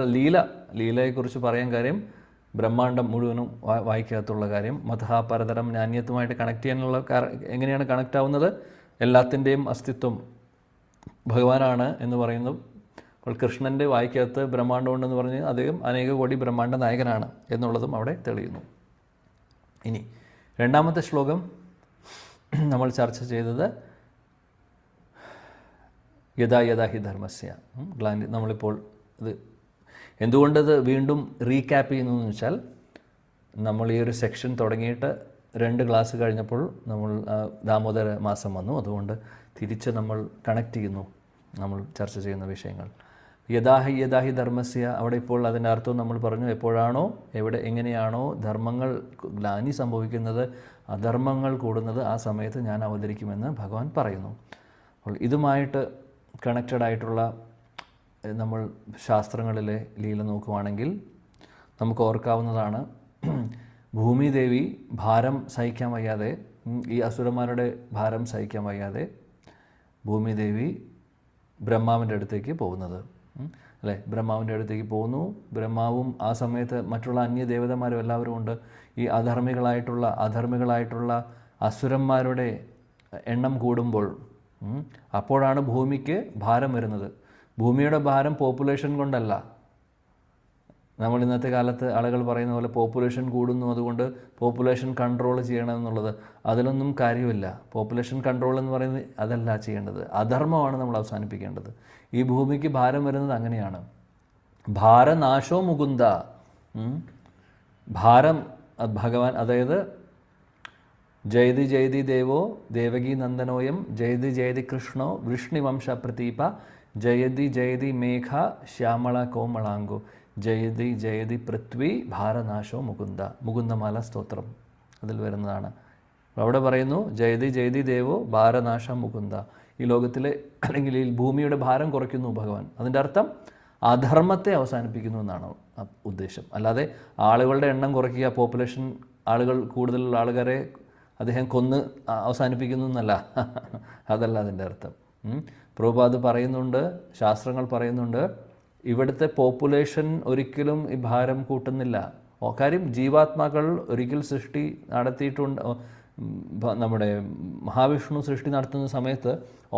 ലീലയെക്കുറിച്ച് പറയാൻ കാര്യം, ബ്രഹ്മാണ്ടം മുഴുവനും വായിക്കകത്തുള്ള കാര്യം. മതഃ പരതരം നാന്യത്വമായിട്ട് കണക്ട് ചെയ്യാനുള്ള എങ്ങനെയാണ് കണക്റ്റ് ആവുന്നത്? എല്ലാത്തിൻ്റെയും അസ്തിത്വം ഭഗവാനാണ് എന്ന് പറയുന്നു. അപ്പോൾ കൃഷ്ണൻ്റെ വായിക്കകത്ത് ബ്രഹ്മാണ്ടമുണ്ടെന്ന് പറഞ്ഞ് അദ്ദേഹം അനേക കോടി ബ്രഹ്മാണ്ട നായകനാണ് എന്നുള്ളതും അവിടെ തെളിയുന്നു. ഇനി രണ്ടാമത്തെ ശ്ലോകം നമ്മൾ ചർച്ച ചെയ്തത് യഥാ യഥാ ഹി ധർമ്മസ്യ ഗ്ലാനി. നമ്മളിപ്പോൾ ഇത് എന്തുകൊണ്ടത് വീണ്ടും റീക്യാപ്പ് ചെയ്യുന്നു എന്ന് വെച്ചാൽ, നമ്മൾ ഈ ഒരു സെക്ഷൻ തുടങ്ങിയിട്ട് 2 ക്ലാസ് കഴിഞ്ഞപ്പോൾ നമ്മൾ ദാമോദര മാസം വന്നു. അതുകൊണ്ട് തിരിച്ച് നമ്മൾ കണക്ട് ചെയ്യുന്നു നമ്മൾ ചർച്ച ചെയ്യുന്ന വിഷയങ്ങൾ. യഥാഹി ധർമ്മസ്യ, അവിടെ ഇപ്പോൾ അതിൻ്റെ അർത്ഥം നമ്മൾ പറഞ്ഞു. എപ്പോഴാണോ എങ്ങനെയാണോ ധർമ്മങ്ങൾ ഗ്ലാനി സംഭവിക്കുന്നത്, അധർമ്മങ്ങൾ കൂടുന്നത്, ആ സമയത്ത് ഞാൻ അവതരിക്കുമെന്ന് ഭഗവാൻ പറയുന്നു. അപ്പോൾ ഇതുമായിട്ട് കണക്റ്റഡ് ആയിട്ടുള്ള നമ്മൾ ശാസ്ത്രങ്ങളിലെ ലീല നോക്കുവാണെങ്കിൽ നമുക്ക് ഓർക്കാവുന്നതാണ്, ഭൂമിദേവി ഭാരം സഹിക്കാൻ വയ്യാതെ, ഈ അസുരന്മാരുടെ ഭാരം സഹിക്കാൻ വയ്യാതെ ഭൂമിദേവി ബ്രഹ്മാവിൻ്റെ അടുത്തേക്ക് പോകുന്നത് അല്ലേ. ബ്രഹ്മാവിൻ്റെ അടുത്തേക്ക് പോകുന്നു. ബ്രഹ്മാവും ആ സമയത്ത് മറ്റുള്ള അന്യദേവതമാരും എല്ലാവരും ഉണ്ട്. ഈ അധർമ്മികളായിട്ടുള്ള അസുരന്മാരുടെ എണ്ണം കൂടുമ്പോൾ അപ്പോഴാണ് ഭൂമിക്ക് ഭാരം വരുന്നത്. ഭൂമിയുടെ ഭാരം പോപ്പുലേഷൻ കൊണ്ടല്ല. നമ്മൾ ഇന്നത്തെ കാലത്ത് ആളുകൾ പറയുന്ന പോലെ പോപ്പുലേഷൻ കൂടുന്നു, അതുകൊണ്ട് പോപ്പുലേഷൻ കൺട്രോൾ ചെയ്യണമെന്നുള്ളത്, അതിലൊന്നും കാര്യമില്ല. പോപ്പുലേഷൻ കൺട്രോൾ എന്ന് പറയുന്നത് അതല്ല ചെയ്യേണ്ടത്, അധർമ്മമാണ് നമ്മൾ അവസാനിപ്പിക്കേണ്ടത്. ഈ ഭൂമിക്ക് ഭാരം വരുന്നത് അങ്ങനെയാണ്. ഭാരനാശോ മുകുന്ദ, ഭാരം ഭഗവാൻ, അതായത് ജയതി ജയതി ദേവോ ദേവകീ നന്ദനോയം ജയതി ജയതി കൃഷ്ണോ വൃഷ്ണിവംശ പ്രതീപ ജയതി ജയതി മേഘ ശ്യാമള കോമളാംഗോ ജയതി ജയതി പൃഥ്വി ഭാരനാശോ മുകുന്ദ. മുകുന്ദമാല സ്തോത്രം അതിൽ വരുന്നതാണ്. അവിടെ പറയുന്നു ജയതി ജയതി ദേവോ ഭാരനാശ മുകുന്ദ. ഈ ലോകത്തിലെ അല്ലെങ്കിൽ ഈ ഭൂമിയുടെ ഭാരം കുറയ്ക്കുന്നു ഭഗവാൻ. അതിൻ്റെ അർത്ഥം അധർമ്മത്തെ അവസാനിപ്പിക്കുന്നു എന്നാണ് ഉദ്ദേശം. അല്ലാതെ ആളുകളുടെ എണ്ണം കുറയ്ക്കുക, പോപ്പുലേഷൻ ആളുകൾ കൂടുതലുള്ള ആളുകാരെ അദ്ദേഹം കൊന്ന് അവസാനിപ്പിക്കുന്നു എന്നല്ല, അതല്ല അതിൻ്റെ അർത്ഥം. പ്രഭുപാദ് പറയുന്നുണ്ട്, ശാസ്ത്രങ്ങൾ പറയുന്നുണ്ട്, ഇവിടുത്തെ പോപ്പുലേഷൻ ഒരിക്കലും ഈ ഭാരം കൂട്ടുന്നില്ല. കാര്യം ജീവാത്മാക്കൾ ഒരിക്കൽ സൃഷ്ടി നടത്തിയിട്ടുണ്ട്. നമ്മുടെ മഹാവിഷ്ണു സൃഷ്ടി നടത്തുന്ന സമയത്ത്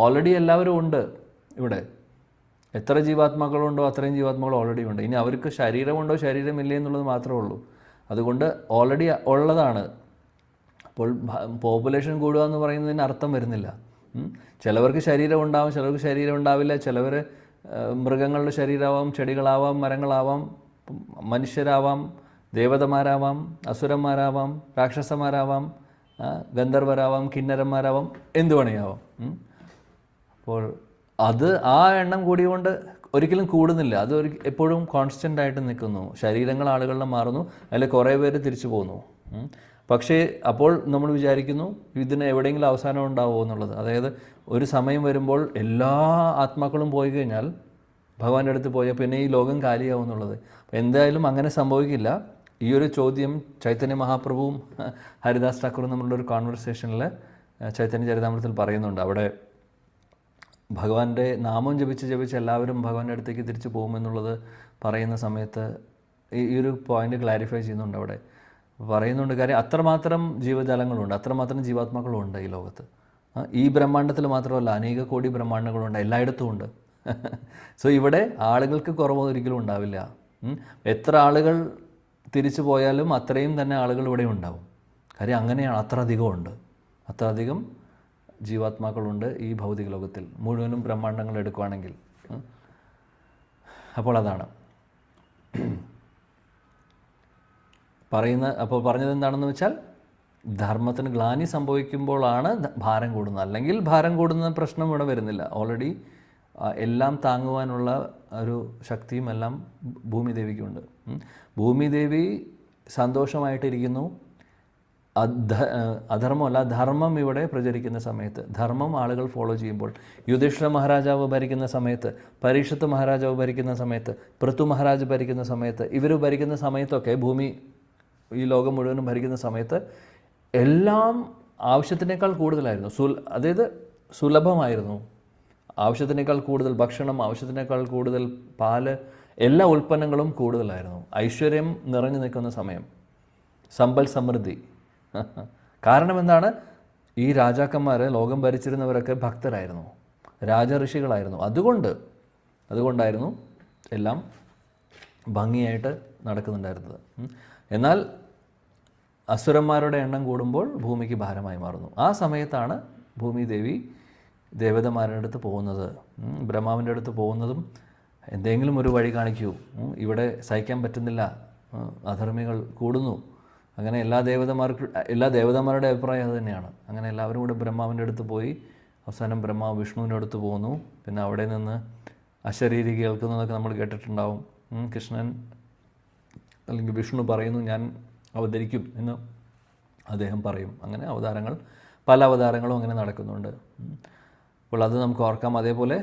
ഓൾറെഡി എല്ലാവരും ഉണ്ട് ഇവിടെ. എത്ര ജീവാത്മാക്കളുണ്ടോ അത്രയും ജീവാത്മാക്കൾ ഓൾറെഡി ഉണ്ട്. ഇനി അവർക്ക് ശരീരമുണ്ടോ ശരീരമില്ലേ എന്നുള്ളത് മാത്രമേ ഉള്ളൂ. അതുകൊണ്ട് ഓൾറെഡി ഉള്ളതാണ്. അപ്പോൾ പോപ്പുലേഷൻ കൂടുക എന്ന് പറയുന്നതിന് അർത്ഥം വരുന്നില്ല. ചിലവർക്ക് ശരീരം ഉണ്ടാവും, ചിലവർക്ക് ശരീരം ഉണ്ടാവില്ല. ചിലവർ മൃഗങ്ങളുടെ ശരീരമാവാം, ചെടികളാവാം, മരങ്ങളാവാം, മനുഷ്യരാവാം, ദേവതമാരാവാം, അസുരന്മാരാവാം, രാക്ഷസന്മാരാവാം, ഗന്ധർവരാവാം, കിന്നരന്മാരാവാം, എന്തു വേണമെയാവാം. അപ്പോൾ അത് ആ എണ്ണം കൂടിയുകൊണ്ട് ഒരിക്കലും കൂടുന്നില്ല. അത് എപ്പോഴും കോൺസ്റ്റൻ്റ് ആയിട്ട് നിൽക്കുന്നു. ശരീരങ്ങൾ ആളുകളുടെ മാറുന്നു, അതിൽ കുറേ പേര് തിരിച്ചു പോകുന്നു. പക്ഷേ അപ്പോൾ നമ്മൾ വിചാരിക്കുന്നു ഇതിന് എവിടെയെങ്കിലും അവസാനം ഉണ്ടാവുമോ എന്നുള്ളത്. അതായത് ഒരു സമയം വരുമ്പോൾ എല്ലാ ആത്മാക്കളും പോയി കഴിഞ്ഞാൽ, ഭഗവാന്റെ അടുത്ത് പോയാൽ പിന്നെ ഈ ലോകം കാലിയാവും എന്നുള്ളത്. എന്തായാലും അങ്ങനെ സംഭവിക്കില്ല. ഈ ഒരു ചോദ്യം ചൈതന്യ മഹാപ്രഭുവും ഹരിദാസ് ഠാക്കൂറും തമ്മിലുള്ള ഒരു കോൺവെർസേഷനിൽ ചൈതന്യ ചരിതാമൃതത്തിൽ പറയുന്നുണ്ട്. അവിടെ ഭഗവാന്റെ നാമം ജപിച്ച് എല്ലാവരും ഭഗവാന്റെ അടുത്തേക്ക് തിരിച്ചു പോകുമെന്നുള്ളത് പറയുന്ന സമയത്ത് ഈ ഒരു പോയിന്റ് ക്ലാരിഫൈ ചെയ്യുന്നുണ്ട്. അവിടെ പറയുന്നുണ്ട്, കാര്യം അത്രമാത്രം ജീവജാലങ്ങളുണ്ട്, അത്രമാത്രം ജീവാത്മാക്കളുണ്ട് ഈ ലോകത്ത്. ഈ ബ്രഹ്മാണ്ടത്തിൽ മാത്രമല്ല, അനേക കോടി ബ്രഹ്മാണ്ടങ്ങളുണ്ട്, എല്ലായിടത്തും ഉണ്ട്. സോ ഇവിടെ ആളുകൾക്ക് കുറവ് ഒരിക്കലും ഉണ്ടാവില്ല. എത്ര ആളുകൾ തിരിച്ചു പോയാലും അത്രയും തന്നെ ആളുകൾ ഇവിടെ ഉണ്ടാവും. കാര്യം അങ്ങനെയാണ്, അത്ര അധികം ജീവാത്മാക്കളുണ്ട് ഈ ഭൗതിക ലോകത്തിൽ, മുഴുവനും ബ്രഹ്മാണ്ടങ്ങൾ എടുക്കുകയാണെങ്കിൽ. അപ്പോൾ അതാണ് അപ്പോൾ പറഞ്ഞത് എന്താണെന്ന് വെച്ചാൽ, ധർമ്മത്തിന് ഗ്ലാനി സംഭവിക്കുമ്പോഴാണ് ഭാരം കൂടുന്നത്. അല്ലെങ്കിൽ ഭാരം കൂടുന്ന പ്രശ്നം ഇവിടെ വരുന്നില്ല. ഓൾറെഡി എല്ലാം താങ്ങുവാനുള്ള ഒരു ശക്തിയും എല്ലാം ഭൂമിദേവിക്കുണ്ട്. ഭൂമിദേവി സന്തോഷമായിട്ടിരിക്കുന്നു. അധർമ്മമല്ല, ധർമ്മം ഇവിടെ പ്രചരിക്കുന്ന സമയത്ത്, ധർമ്മം ആളുകൾ ഫോളോ ചെയ്യുമ്പോൾ, യുധിഷ്ഠിര മഹാരാജാവ് ഭരിക്കുന്ന സമയത്ത്, പരീക്ഷത്ത് മഹാരാജാവ് ഭരിക്കുന്ന സമയത്ത്, പൃഥു മഹാരാജ് ഭരിക്കുന്ന സമയത്ത്, ഇവർ ഭരിക്കുന്ന സമയത്തൊക്കെ, ഭൂമി ഈ ലോകം മുഴുവനും ഭരിക്കുന്ന സമയത്ത് എല്ലാം ആവശ്യത്തിനേക്കാൾ കൂടുതലായിരുന്നു. അതായത് സുലഭമായിരുന്നു. ആവശ്യത്തിനേക്കാൾ കൂടുതൽ ഭക്ഷണം, ആവശ്യത്തിനേക്കാൾ കൂടുതൽ പാല്, എല്ലാ ഉൽപ്പന്നങ്ങളും കൂടുതലായിരുന്നു. ഐശ്വര്യം നിറഞ്ഞു നിൽക്കുന്ന സമയം, സമ്പൽ സമൃദ്ധി. കാരണം എന്താണ്? ഈ രാജാക്കന്മാർ, ലോകം ഭരിച്ചിരുന്നവരൊക്കെ ഭക്തരായിരുന്നു, രാജഋഷികളായിരുന്നു. അതുകൊണ്ടായിരുന്നു എല്ലാം ഭംഗിയായിട്ട് നടക്കുന്നുണ്ടായിരുന്നത്. എന്നാൽ അസുരന്മാരുടെ എണ്ണം കൂടുമ്പോൾ ഭൂമിക്ക് ഭാരമായി മാറുന്നു. ആ സമയത്താണ് ഭൂമിദേവി ദേവതമാരുടെ അടുത്ത് പോകുന്നത്, ബ്രഹ്മാവിൻ്റെ അടുത്ത് പോകുന്നതും എന്തെങ്കിലും ഒരു വഴി കാണിക്കൂ, ഇവിടെ സഹിക്കാൻ പറ്റുന്നില്ല, അധർമ്മികൾ കൂടുന്നു. അങ്ങനെ എല്ലാ ദേവതമാരുടെ അഭിപ്രായം അത് തന്നെയാണ്. അങ്ങനെ എല്ലാവരും കൂടെ ബ്രഹ്മാവിൻ്റെ അടുത്ത് പോയി അവസാനം ബ്രഹ്മാവ് വിഷ്ണുവിൻ്റെ അടുത്ത് പോകുന്നു. പിന്നെ അവിടെ നിന്ന് അശരീരി കേൾക്കുന്നതൊക്കെ നമ്മൾ കേട്ടിട്ടുണ്ടാവും. കൃഷ്ണൻ അല്ലെങ്കിൽ വിഷ്ണു പറയുന്നു ഞാൻ അവതരിക്കും എന്ന് അദ്ദേഹം പറയും. അങ്ങനെ പല അവതാരങ്ങളും അങ്ങനെ നടക്കുന്നുണ്ട്. അപ്പോൾ അത് നമുക്ക് ഓർക്കാം. അതേപോലെ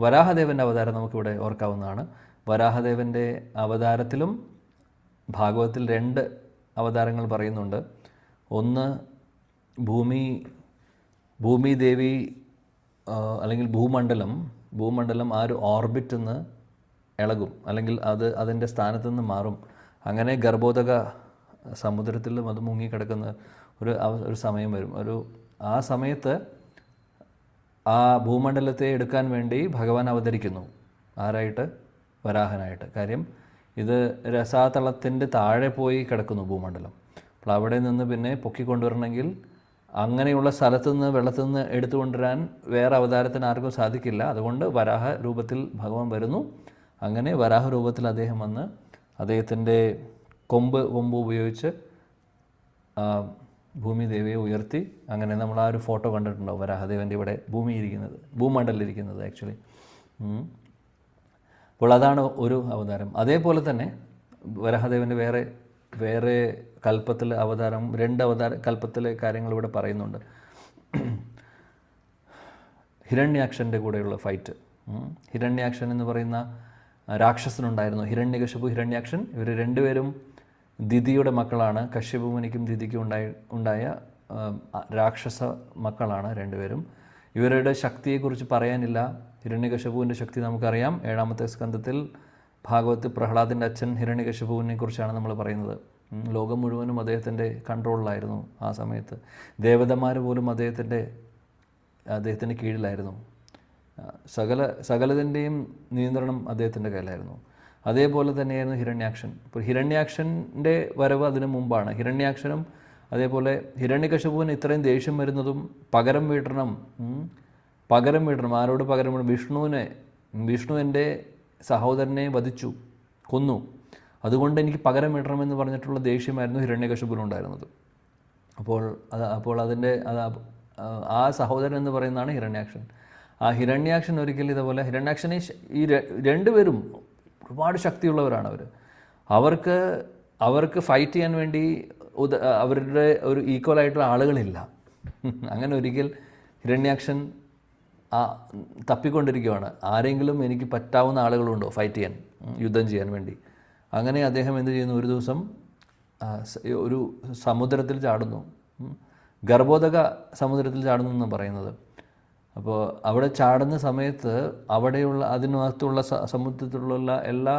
വരാഹദേവൻ്റെ അവതാരം നമുക്കിവിടെ ഓർക്കാവുന്നതാണ്. വരാഹദേവൻ്റെ അവതാരത്തിലും ഭാഗവതത്തിൽ 2 അവതാരങ്ങൾ പറയുന്നുണ്ട്. ഒന്ന് ഭൂമിദേവി അല്ലെങ്കിൽ ഭൂമണ്ഡലം ആ ഒരു ഓർബിറ്റിൽ നിന്ന് ഇളകും, അല്ലെങ്കിൽ അതിൻ്റെ സ്ഥാനത്ത് നിന്ന് മാറും. അങ്ങനെ ഗർഭോദക സമുദ്രത്തിലും അത് മുങ്ങിക്കിടക്കുന്ന ഒരു സമയം വരും. ആ സമയത്ത് ആ ഭൂമണ്ഡലത്തെ എടുക്കാൻ വേണ്ടി ഭഗവാൻ അവതരിക്കുന്നു. ആരായിട്ട്? വരാഹനായിട്ട്. കാര്യം ഇത് രസാതളത്തിൻ്റെ താഴെ പോയി കിടക്കുന്നു ഭൂമണ്ഡലം. അപ്പോൾ അവിടെ നിന്ന് പിന്നെ പൊക്കിക്കൊണ്ടുവരണമെങ്കിൽ അങ്ങനെയുള്ള സ്ഥലത്തുനിന്ന് വെള്ളത്തിൽ നിന്ന് എടുത്തുകൊണ്ടുവരാൻ വേറെ അവതാരത്തിന് ആർക്കും സാധിക്കില്ല. അതുകൊണ്ട് വരാഹ രൂപത്തിൽ ഭഗവാൻ വരുന്നു. അങ്ങനെ വരാഹ രൂപത്തിൽ അദ്ദേഹം വന്ന് അദ്ദേഹത്തിൻ്റെ കൊമ്പ് ഉപയോഗിച്ച് ഭൂമിദേവിയെ ഉയർത്തി. അങ്ങനെ നമ്മൾ ആ ഒരു ഫോട്ടോ കണ്ടിട്ടുണ്ടാവും, വരാഹദേവൻ്റെ ഇവിടെ ഭൂമണ്ഡലിരിക്കുന്നത് ആക്ച്വലി. അപ്പോൾ അതാണ് ഒരു അവതാരം. അതേപോലെ തന്നെ വരാഹദേവൻ്റെ വേറെ കൽപ്പത്തിലെ അവതാരം, 2 കൽപ്പത്തിലെ കാര്യങ്ങൾ ഇവിടെ പറയുന്നുണ്ട്. ഹിരണ്യാക്ഷൻ്റെ കൂടെയുള്ള ഫൈറ്റ്. ഹിരണ്യാക്ഷൻ എന്ന് പറയുന്ന രാക്ഷസനുണ്ടായിരുന്നു. ഹിരണ്യകശിപു, ഹിരണ്യാക്ഷൻ, ഇവർ 2 പേരും ദിതിയുടെ മക്കളാണ്. കശ്യപ മുനിക്കും ദിതിക്കും ഉണ്ടായ രാക്ഷസ മക്കളാണ് 2 പേരും. ഇവരുടെ ശക്തിയെക്കുറിച്ച് പറയാനില്ല. ഹിരണ്യകശിപുവിൻ്റെ ശക്തി നമുക്കറിയാം. 7ാമത്തെ സ്കന്ധത്തിൽ ഭാഗവത്തിൽ പ്രഹ്ലാദിൻ്റെ അച്ഛൻ ഹിരണ്യകശിപുവിനെ കുറിച്ചാണ് നമ്മൾ പറയുന്നത്. ലോകം മുഴുവനും അദ്ദേഹത്തിൻ്റെ കൺട്രോളിലായിരുന്നു ആ സമയത്ത്. ദേവതമാർ പോലും അദ്ദേഹത്തിൻ്റെ കീഴിലായിരുന്നു. സകലതിൻ്റെയും നിയന്ത്രണം അദ്ദേഹത്തിൻ്റെ കയ്യിലായിരുന്നു. അതേപോലെ തന്നെയായിരുന്നു ഹിരണ്യാക്ഷൻ. ഇപ്പോൾ ഹിരണ്യാക്ഷൻ്റെ വരവ് അതിനു മുമ്പാണ്. ഹിരണ്യാക്ഷനും അതേപോലെ ഹിരണ്യകശിപുവിന് ഇത്രയും ദേഷ്യം വരുന്നതും പകരം വീട്ടണം. ആരോട് പകരം വീട്ടണം? വിഷ്ണു എൻ്റെ സഹോദരനെ കൊന്നു, അതുകൊണ്ട് എനിക്ക് പകരം വീട്ടണമെന്ന് പറഞ്ഞിട്ടുള്ള ദേഷ്യമായിരുന്നു ഹിരണ്യകശിപുവിനുണ്ടായിരുന്നത്. അപ്പോൾ അതിൻ്റെ ആ സഹോദരൻ എന്ന് പറയുന്നതാണ് ഹിരണ്യാക്ഷൻ. ആ ഹിരണ്യാക്ഷൻ ഒരിക്കലും ഇതുപോലെ ഹിരണ്യാക്ഷനെ ഈ 2 പേരും ഒരുപാട് ശക്തിയുള്ളവരാണ്. അവർക്ക് ഫൈറ്റ് ചെയ്യാൻ വേണ്ടി അവരുടെ ഒരു ഈക്വലായിട്ടുള്ള ആളുകളില്ല. അങ്ങനെ ഒരിക്കൽ ഹിരണ്യാക്ഷൻ തപ്പിക്കൊണ്ടിരിക്കുകയാണ്. ആരെങ്കിലും എനിക്ക് പറ്റാവുന്ന ആളുകളുണ്ടോ ഫൈറ്റ് ചെയ്യാൻ, യുദ്ധം ചെയ്യാൻ വേണ്ടി? അങ്ങനെ അദ്ദേഹം എന്ത് ചെയ്യുന്നു? ഒരു ദിവസം ഒരു സമുദ്രത്തിൽ ചാടുന്നു. ഗർഭോദക സമുദ്രത്തിൽ ചാടുന്നു എന്ന് പറയുന്നത്. അപ്പോൾ അവിടെ ചാടുന്ന സമയത്ത് അതിനകത്തുള്ള സമുദ്രത്തിലുള്ള എല്ലാ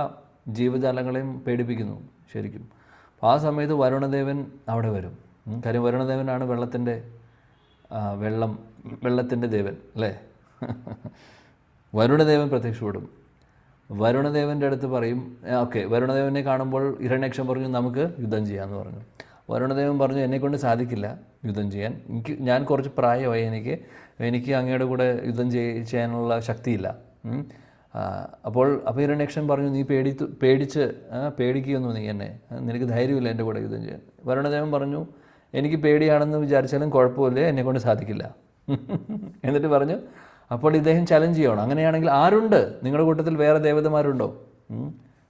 ജീവജാലങ്ങളെയും പേടിപ്പിക്കുന്നു ശരിക്കും. അപ്പോൾ ആ സമയത്ത് വരുണദേവൻ അവിടെ വരും. കാര്യം വരുണദേവനാണ് വെള്ളത്തിൻ്റെ ദേവൻ അല്ലേ? വരുണദേവൻ പ്രത്യക്ഷപ്പെടും. വരുണദേവൻ്റെ അടുത്ത് പറയും, ഓക്കെ, വരുണദേവനെ കാണുമ്പോൾ ഹിരണ്യാക്ഷൻ പറഞ്ഞു നമുക്ക് യുദ്ധം ചെയ്യാമെന്ന് പറഞ്ഞു. വരുണദേവൻ പറഞ്ഞു എന്നെക്കൊണ്ട് സാധിക്കില്ല യുദ്ധം ചെയ്യാൻ, ഞാൻ കുറച്ച് പ്രായമായി, എനിക്ക് അങ്ങയുടെ കൂടെ യുദ്ധം ചെയ്യാനുള്ള ശക്തിയില്ല. അപ്പോൾ ഹിരണ്യാക്ഷൻ പറഞ്ഞു നീ പേടിക്കുകയൊന്നു നീ നിനക്ക് ധൈര്യമില്ല എൻ്റെ കൂടെ യുദ്ധം ചെയ്യാൻ. വരുണദേവൻ പറഞ്ഞു എനിക്ക് പേടിയാണെന്ന് വിചാരിച്ചാലും കുഴപ്പമില്ല, എന്നെക്കൊണ്ട് സാധിക്കില്ല. എന്നിട്ട് പറഞ്ഞു അപ്പോൾ ഇദ്ദേഹം ചലഞ്ച് ചെയ്യണം. അങ്ങനെയാണെങ്കിൽ ആരുണ്ട് നിങ്ങളുടെ കൂട്ടത്തിൽ? വേറെ ദേവതമാരുണ്ടോ?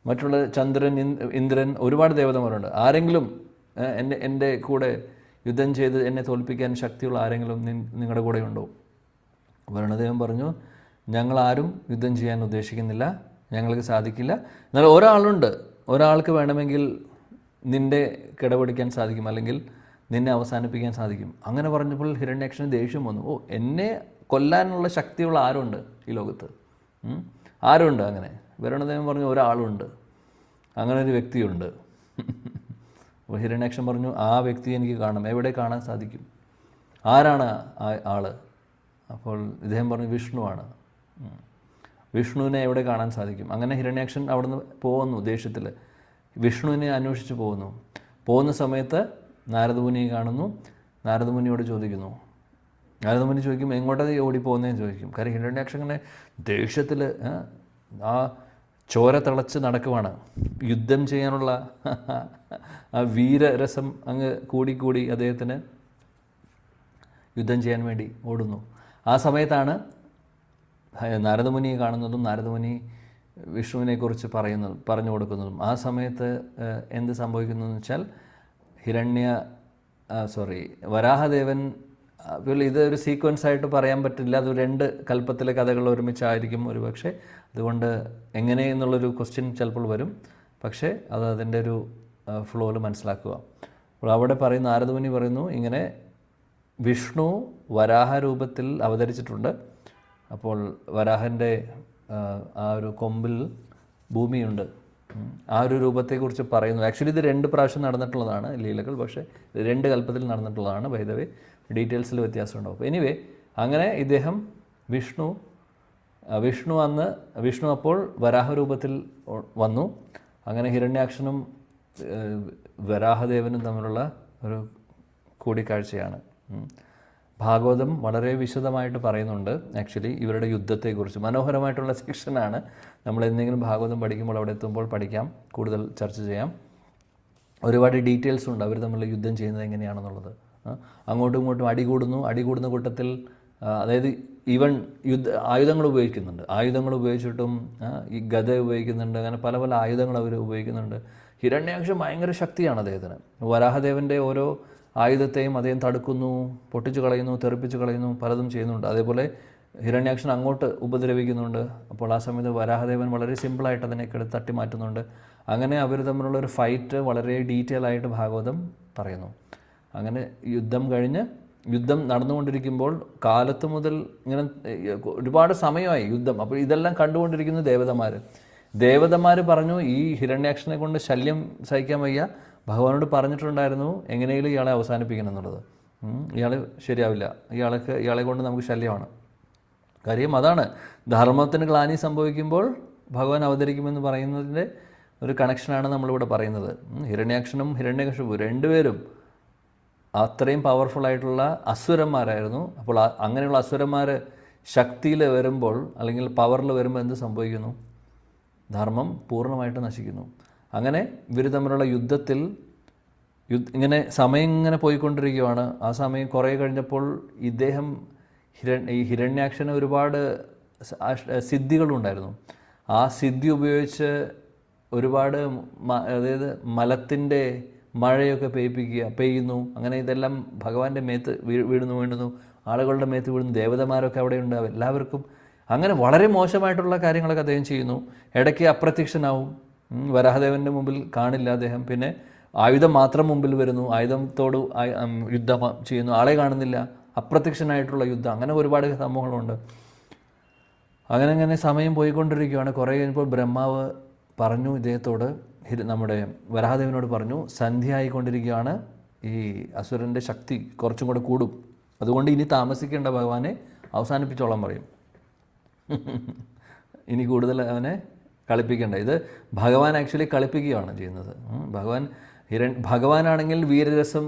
മറ്റുള്ള ചന്ദ്രൻ, ഇന്ദ്രൻ, ഒരുപാട് ദേവതമാരുണ്ട്. ആരെങ്കിലും എൻ്റെ കൂടെ യുദ്ധം ചെയ്ത് എന്നെ തോൽപ്പിക്കാൻ ശക്തിയുള്ള ആരെങ്കിലും നിങ്ങളുടെ കൂടെ ഉണ്ടോ? വരുണദേവൻ പറഞ്ഞു ഞങ്ങളാരും യുദ്ധം ചെയ്യാൻ ഉദ്ദേശിക്കുന്നില്ല, ഞങ്ങൾക്ക് സാധിക്കില്ല. എന്നാൽ ഒരാൾക്ക് വേണമെങ്കിൽ നിൻ്റെ കിടപിടിക്കാൻ സാധിക്കും, അല്ലെങ്കിൽ നിന്നെ അവസാനിപ്പിക്കാൻ സാധിക്കും. അങ്ങനെ പറഞ്ഞപ്പോൾ ഹിരണ്യാക്ഷന് ദേഷ്യം വന്നു. എന്നെ കൊല്ലാനുള്ള ശക്തിയുള്ള ആരുണ്ട് ഈ ലോകത്ത്? ആരുണ്ട് അങ്ങനെ? വരുണദേവൻ പറഞ്ഞു ഒരാളുണ്ട്, അങ്ങനെ ഒരു വ്യക്തിയുണ്ട്. അപ്പോൾ ഹിരണ്യാക്ഷൻ പറഞ്ഞു ആ വ്യക്തി എനിക്ക് കാണണം. എവിടെ കാണാൻ സാധിക്കും? ആരാണ് ആ ആള്? അപ്പോൾ ഇദ്ദേഹം പറഞ്ഞു വിഷ്ണുവാണ്. വിഷ്ണുവിനെ എവിടെ കാണാൻ സാധിക്കും? അങ്ങനെ ഹിരണ്യാക്ഷൻ അവിടുന്ന് പോകുന്നു ദേഷ്യത്തിൽ, വിഷ്ണുവിനെ അന്വേഷിച്ച് പോകുന്ന സമയത്ത് നാരദമുനിയെ കാണുന്നു. നാരദമുനിയോട് ചോദിക്കുന്നു, നാരദമുനി ചോദിക്കും എങ്ങോട്ടത് ഓടിപ്പോകുന്നതെന്ന് ചോദിക്കും. കാര്യം ഹിരണ്യാക്ഷൻ ഇങ്ങനെ ദേഷ്യത്തിൽ ആ ചോര തിളച്ച് നടക്കുവാണ്. യുദ്ധം ചെയ്യാനുള്ള ആ വീരരസം അങ്ങ് കൂടിക്കൂടി അദ്ദേഹത്തിന് യുദ്ധം ചെയ്യാൻ വേണ്ടി ഓടുന്നു. ആ സമയത്താണ് നാരദമുനിയെ കാണുന്നതും നാരദമുനി വിഷ്ണുവിനെക്കുറിച്ച് പറഞ്ഞു കൊടുക്കുന്നതും. ആ സമയത്ത് എന്ത് സംഭവിക്കുന്നു എന്ന് വെച്ചാൽ വരാഹദേവൻ, ഇതൊരു സീക്വൻസ് ആയിട്ട് പറയാൻ പറ്റില്ല, അത് 2 കൽപ്പത്തിലെ കഥകൾ ഒരുമിച്ചായിരിക്കും ഒരുപക്ഷെ. അതുകൊണ്ട് എങ്ങനെയെന്നുള്ളൊരു ക്വസ്റ്റ്യൻ ചിലപ്പോൾ വരും, പക്ഷേ അത് അതിൻ്റെ ഒരു ഫ്ലോയിൽ മനസ്സിലാക്കുക. അപ്പോൾ അവിടെ പറയുന്ന നാരദമുനി പറയുന്നു ഇങ്ങനെ വിഷ്ണു വരാഹ രൂപത്തിൽ അവതരിച്ചിട്ടുണ്ട്. അപ്പോൾ വരാഹൻ്റെ ആ ഒരു കൊമ്പിൽ ഭൂമിയുണ്ട്, ആ ഒരു രൂപത്തെക്കുറിച്ച് പറയുന്നു. ആക്ച്വലി ഇത് 2 പ്രാവശ്യം നടന്നിട്ടുള്ളതാണ് ലീലകൾ, പക്ഷേ 2 കൽപ്പത്തിൽ നടന്നിട്ടുള്ളതാണ്. ബൈ ദ വേ ഡീറ്റെയിൽസിൽ വ്യത്യാസം ഉണ്ടാവും. അപ്പോൾ എനിവേ അങ്ങനെ ഇദ്ദേഹം വിഷ്ണു അപ്പോൾ വരാഹ രൂപത്തിൽ വന്നു. അങ്ങനെ ഹിരണ്യാക്ഷനും വരാഹദേവനും തമ്മിലുള്ള ഒരു കൂടിക്കാഴ്ചയാണ്. ഭാഗവതം വളരെ വിശദമായിട്ട് പറയുന്നുണ്ട് ആക്ച്വലി ഇവരുടെ യുദ്ധത്തെക്കുറിച്ച്. മനോഹരമായിട്ടുള്ള സെക്ഷനാണ്. നമ്മൾ എന്തെങ്കിലും ഭാഗവതം പഠിക്കുമ്പോൾ അവിടെ എത്തുമ്പോൾ പഠിക്കാം, കൂടുതൽ ചർച്ച ചെയ്യാം. ഒരുപാട് ഡീറ്റെയിൽസ് ഉണ്ട് അവർ തമ്മിൽ യുദ്ധം ചെയ്യുന്നത് എങ്ങനെയാണെന്നുള്ളത്. അങ്ങോട്ടും ഇങ്ങോട്ടും അടികൂടുന്ന കൂട്ടത്തിൽ, അതായത് ഈവൻ ആയുധങ്ങൾ ഉപയോഗിച്ചിട്ടും ഈ ഗദ ഉപയോഗിക്കുന്നുണ്ട്. അങ്ങനെ പല പല ആയുധങ്ങൾ അവർ ഉപയോഗിക്കുന്നുണ്ട്. ഹിരണ്യാക്ഷൻ ഭയങ്കര ശക്തിയാണ് അദ്ദേഹത്തിന്. വരാഹദേവൻ്റെ ഓരോ ആയുധത്തെയും അദ്ദേഹം തടുക്കുന്നു, പൊട്ടിച്ചു കളയുന്നു, തെറിപ്പിച്ച് കളയുന്നു, പലതും ചെയ്യുന്നുണ്ട്. അതേപോലെ ഹിരണ്യാക്ഷൻ അങ്ങോട്ട് ഉപദ്രവിക്കുന്നുണ്ട്. അപ്പോൾ ആ സമയത്ത് വരാഹദേവൻ വളരെ സിമ്പിളായിട്ട് അതിനൊക്കെ തട്ടി മാറ്റുന്നുണ്ട്. അങ്ങനെ അവർ തമ്മിലുള്ളൊരു ഫൈറ്റ് വളരെ ഡീറ്റെയിൽ ആയിട്ട് ഭാഗവതം പറയുന്നു. അങ്ങനെ യുദ്ധം നടന്നുകൊണ്ടിരിക്കുമ്പോൾ കാലത്ത് മുതൽ ഇങ്ങനെ ഒരുപാട് സമയമായി യുദ്ധം. അപ്പോൾ ഇതെല്ലാം കണ്ടുകൊണ്ടിരിക്കുന്ന ദേവതമാർ പറഞ്ഞു ഈ ഹിരണ്യാക്ഷനെ കൊണ്ട് ശല്യം സഹിക്കാൻ വയ്യ, ഭഗവാനോട് പറഞ്ഞിട്ടുണ്ടായിരുന്നു എങ്ങനെയെങ്കിലും ഇയാളെ അവസാനിപ്പിക്കണം എന്നുള്ളത്. ഇയാൾ ശരിയാവില്ല, ഇയാളെ കൊണ്ട് നമുക്ക് ശല്യമാണ്. കാര്യം അതാണ്, ധർമ്മത്തിന് ഗ്ലാനി സംഭവിക്കുമ്പോൾ ഭഗവാൻ അവതരിക്കുമെന്ന് പറയുന്നതിൻ്റെ ഒരു കണക്ഷനാണ് നമ്മളിവിടെ പറയുന്നത്. ഹിരണ്യാക്ഷനും ഹിരണ്യകശിപു രണ്ടുപേരും അത്രയും പവർഫുള്ളായിട്ടുള്ള അസുരന്മാരായിരുന്നു. അപ്പോൾ അങ്ങനെയുള്ള അസുരന്മാർ ശക്തിയിൽ വരുമ്പോൾ അല്ലെങ്കിൽ പവറിൽ വരുമ്പോൾ എന്ത് സംഭവിക്കുന്നു? ധർമ്മം പൂർണ്ണമായിട്ട് നശിക്കുന്നു. അങ്ങനെ ഇവർ തമ്മിലുള്ള യുദ്ധത്തിൽ ഇങ്ങനെ സമയം ഇങ്ങനെ പോയിക്കൊണ്ടിരിക്കുകയാണ്. ആ സമയം കുറേ കഴിഞ്ഞപ്പോൾ ഈ ഹിരണ്യാക്ഷന് ഒരുപാട് സിദ്ധികളുണ്ടായിരുന്നു. ആ സിദ്ധി ഉപയോഗിച്ച് ഒരുപാട് അതായത് മലത്തിൻ്റെ മഴയൊക്കെ പെയ്യുന്നു. അങ്ങനെ ഇതെല്ലാം ഭഗവാന്റെ മേത്ത് വീഴുന്നു, ആളുകളുടെ മേത്ത് വീഴുന്നു. ദേവതമാരൊക്കെ അവിടെയുണ്ട്. എല്ലാവർക്കും അങ്ങനെ വളരെ മോശമായിട്ടുള്ള കാര്യങ്ങളൊക്കെ അദ്ദേഹം ചെയ്യുന്നു. ഇടയ്ക്ക് അപ്രത്യക്ഷനാവും, വരാഹദേവൻ്റെ മുമ്പിൽ കാണില്ല അദ്ദേഹം. പിന്നെ ആയുധം മാത്രം മുമ്പിൽ വരുന്നു, ആയുധത്തോട് യുദ്ധം ചെയ്യുന്നു, ആളെ കാണുന്നില്ല, അപ്രത്യക്ഷനായിട്ടുള്ള യുദ്ധം. അങ്ങനെ ഒരുപാട് സംഭവങ്ങളുണ്ട്. അങ്ങനെ സമയം പോയിക്കൊണ്ടിരിക്കുകയാണ്. കുറേ കഴിഞ്ഞപ്പോൾ ബ്രഹ്മാവ് പറഞ്ഞു ഇദ്ദേഹത്തോട്, നമ്മുടെ വരാഹദേവനോട് പറഞ്ഞു, സന്ധ്യ ആയിക്കൊണ്ടിരിക്കുകയാണ്, ഈ അസുരൻ്റെ ശക്തി കുറച്ചും കൂടെ കൂടും, അതുകൊണ്ട് ഇനി താമസിക്കേണ്ട, ഭഗവാനെ അവസാനിപ്പിച്ചോളാൻ പറയും. ഇനി കൂടുതൽ അവനെ കളിപ്പിക്കേണ്ട. ഇത് ഭഗവാൻ ആക്ച്വലി കളിപ്പിക്കുകയാണ് ചെയ്യുന്നത്. ഭഗവാനാണെങ്കിൽ വീരരസം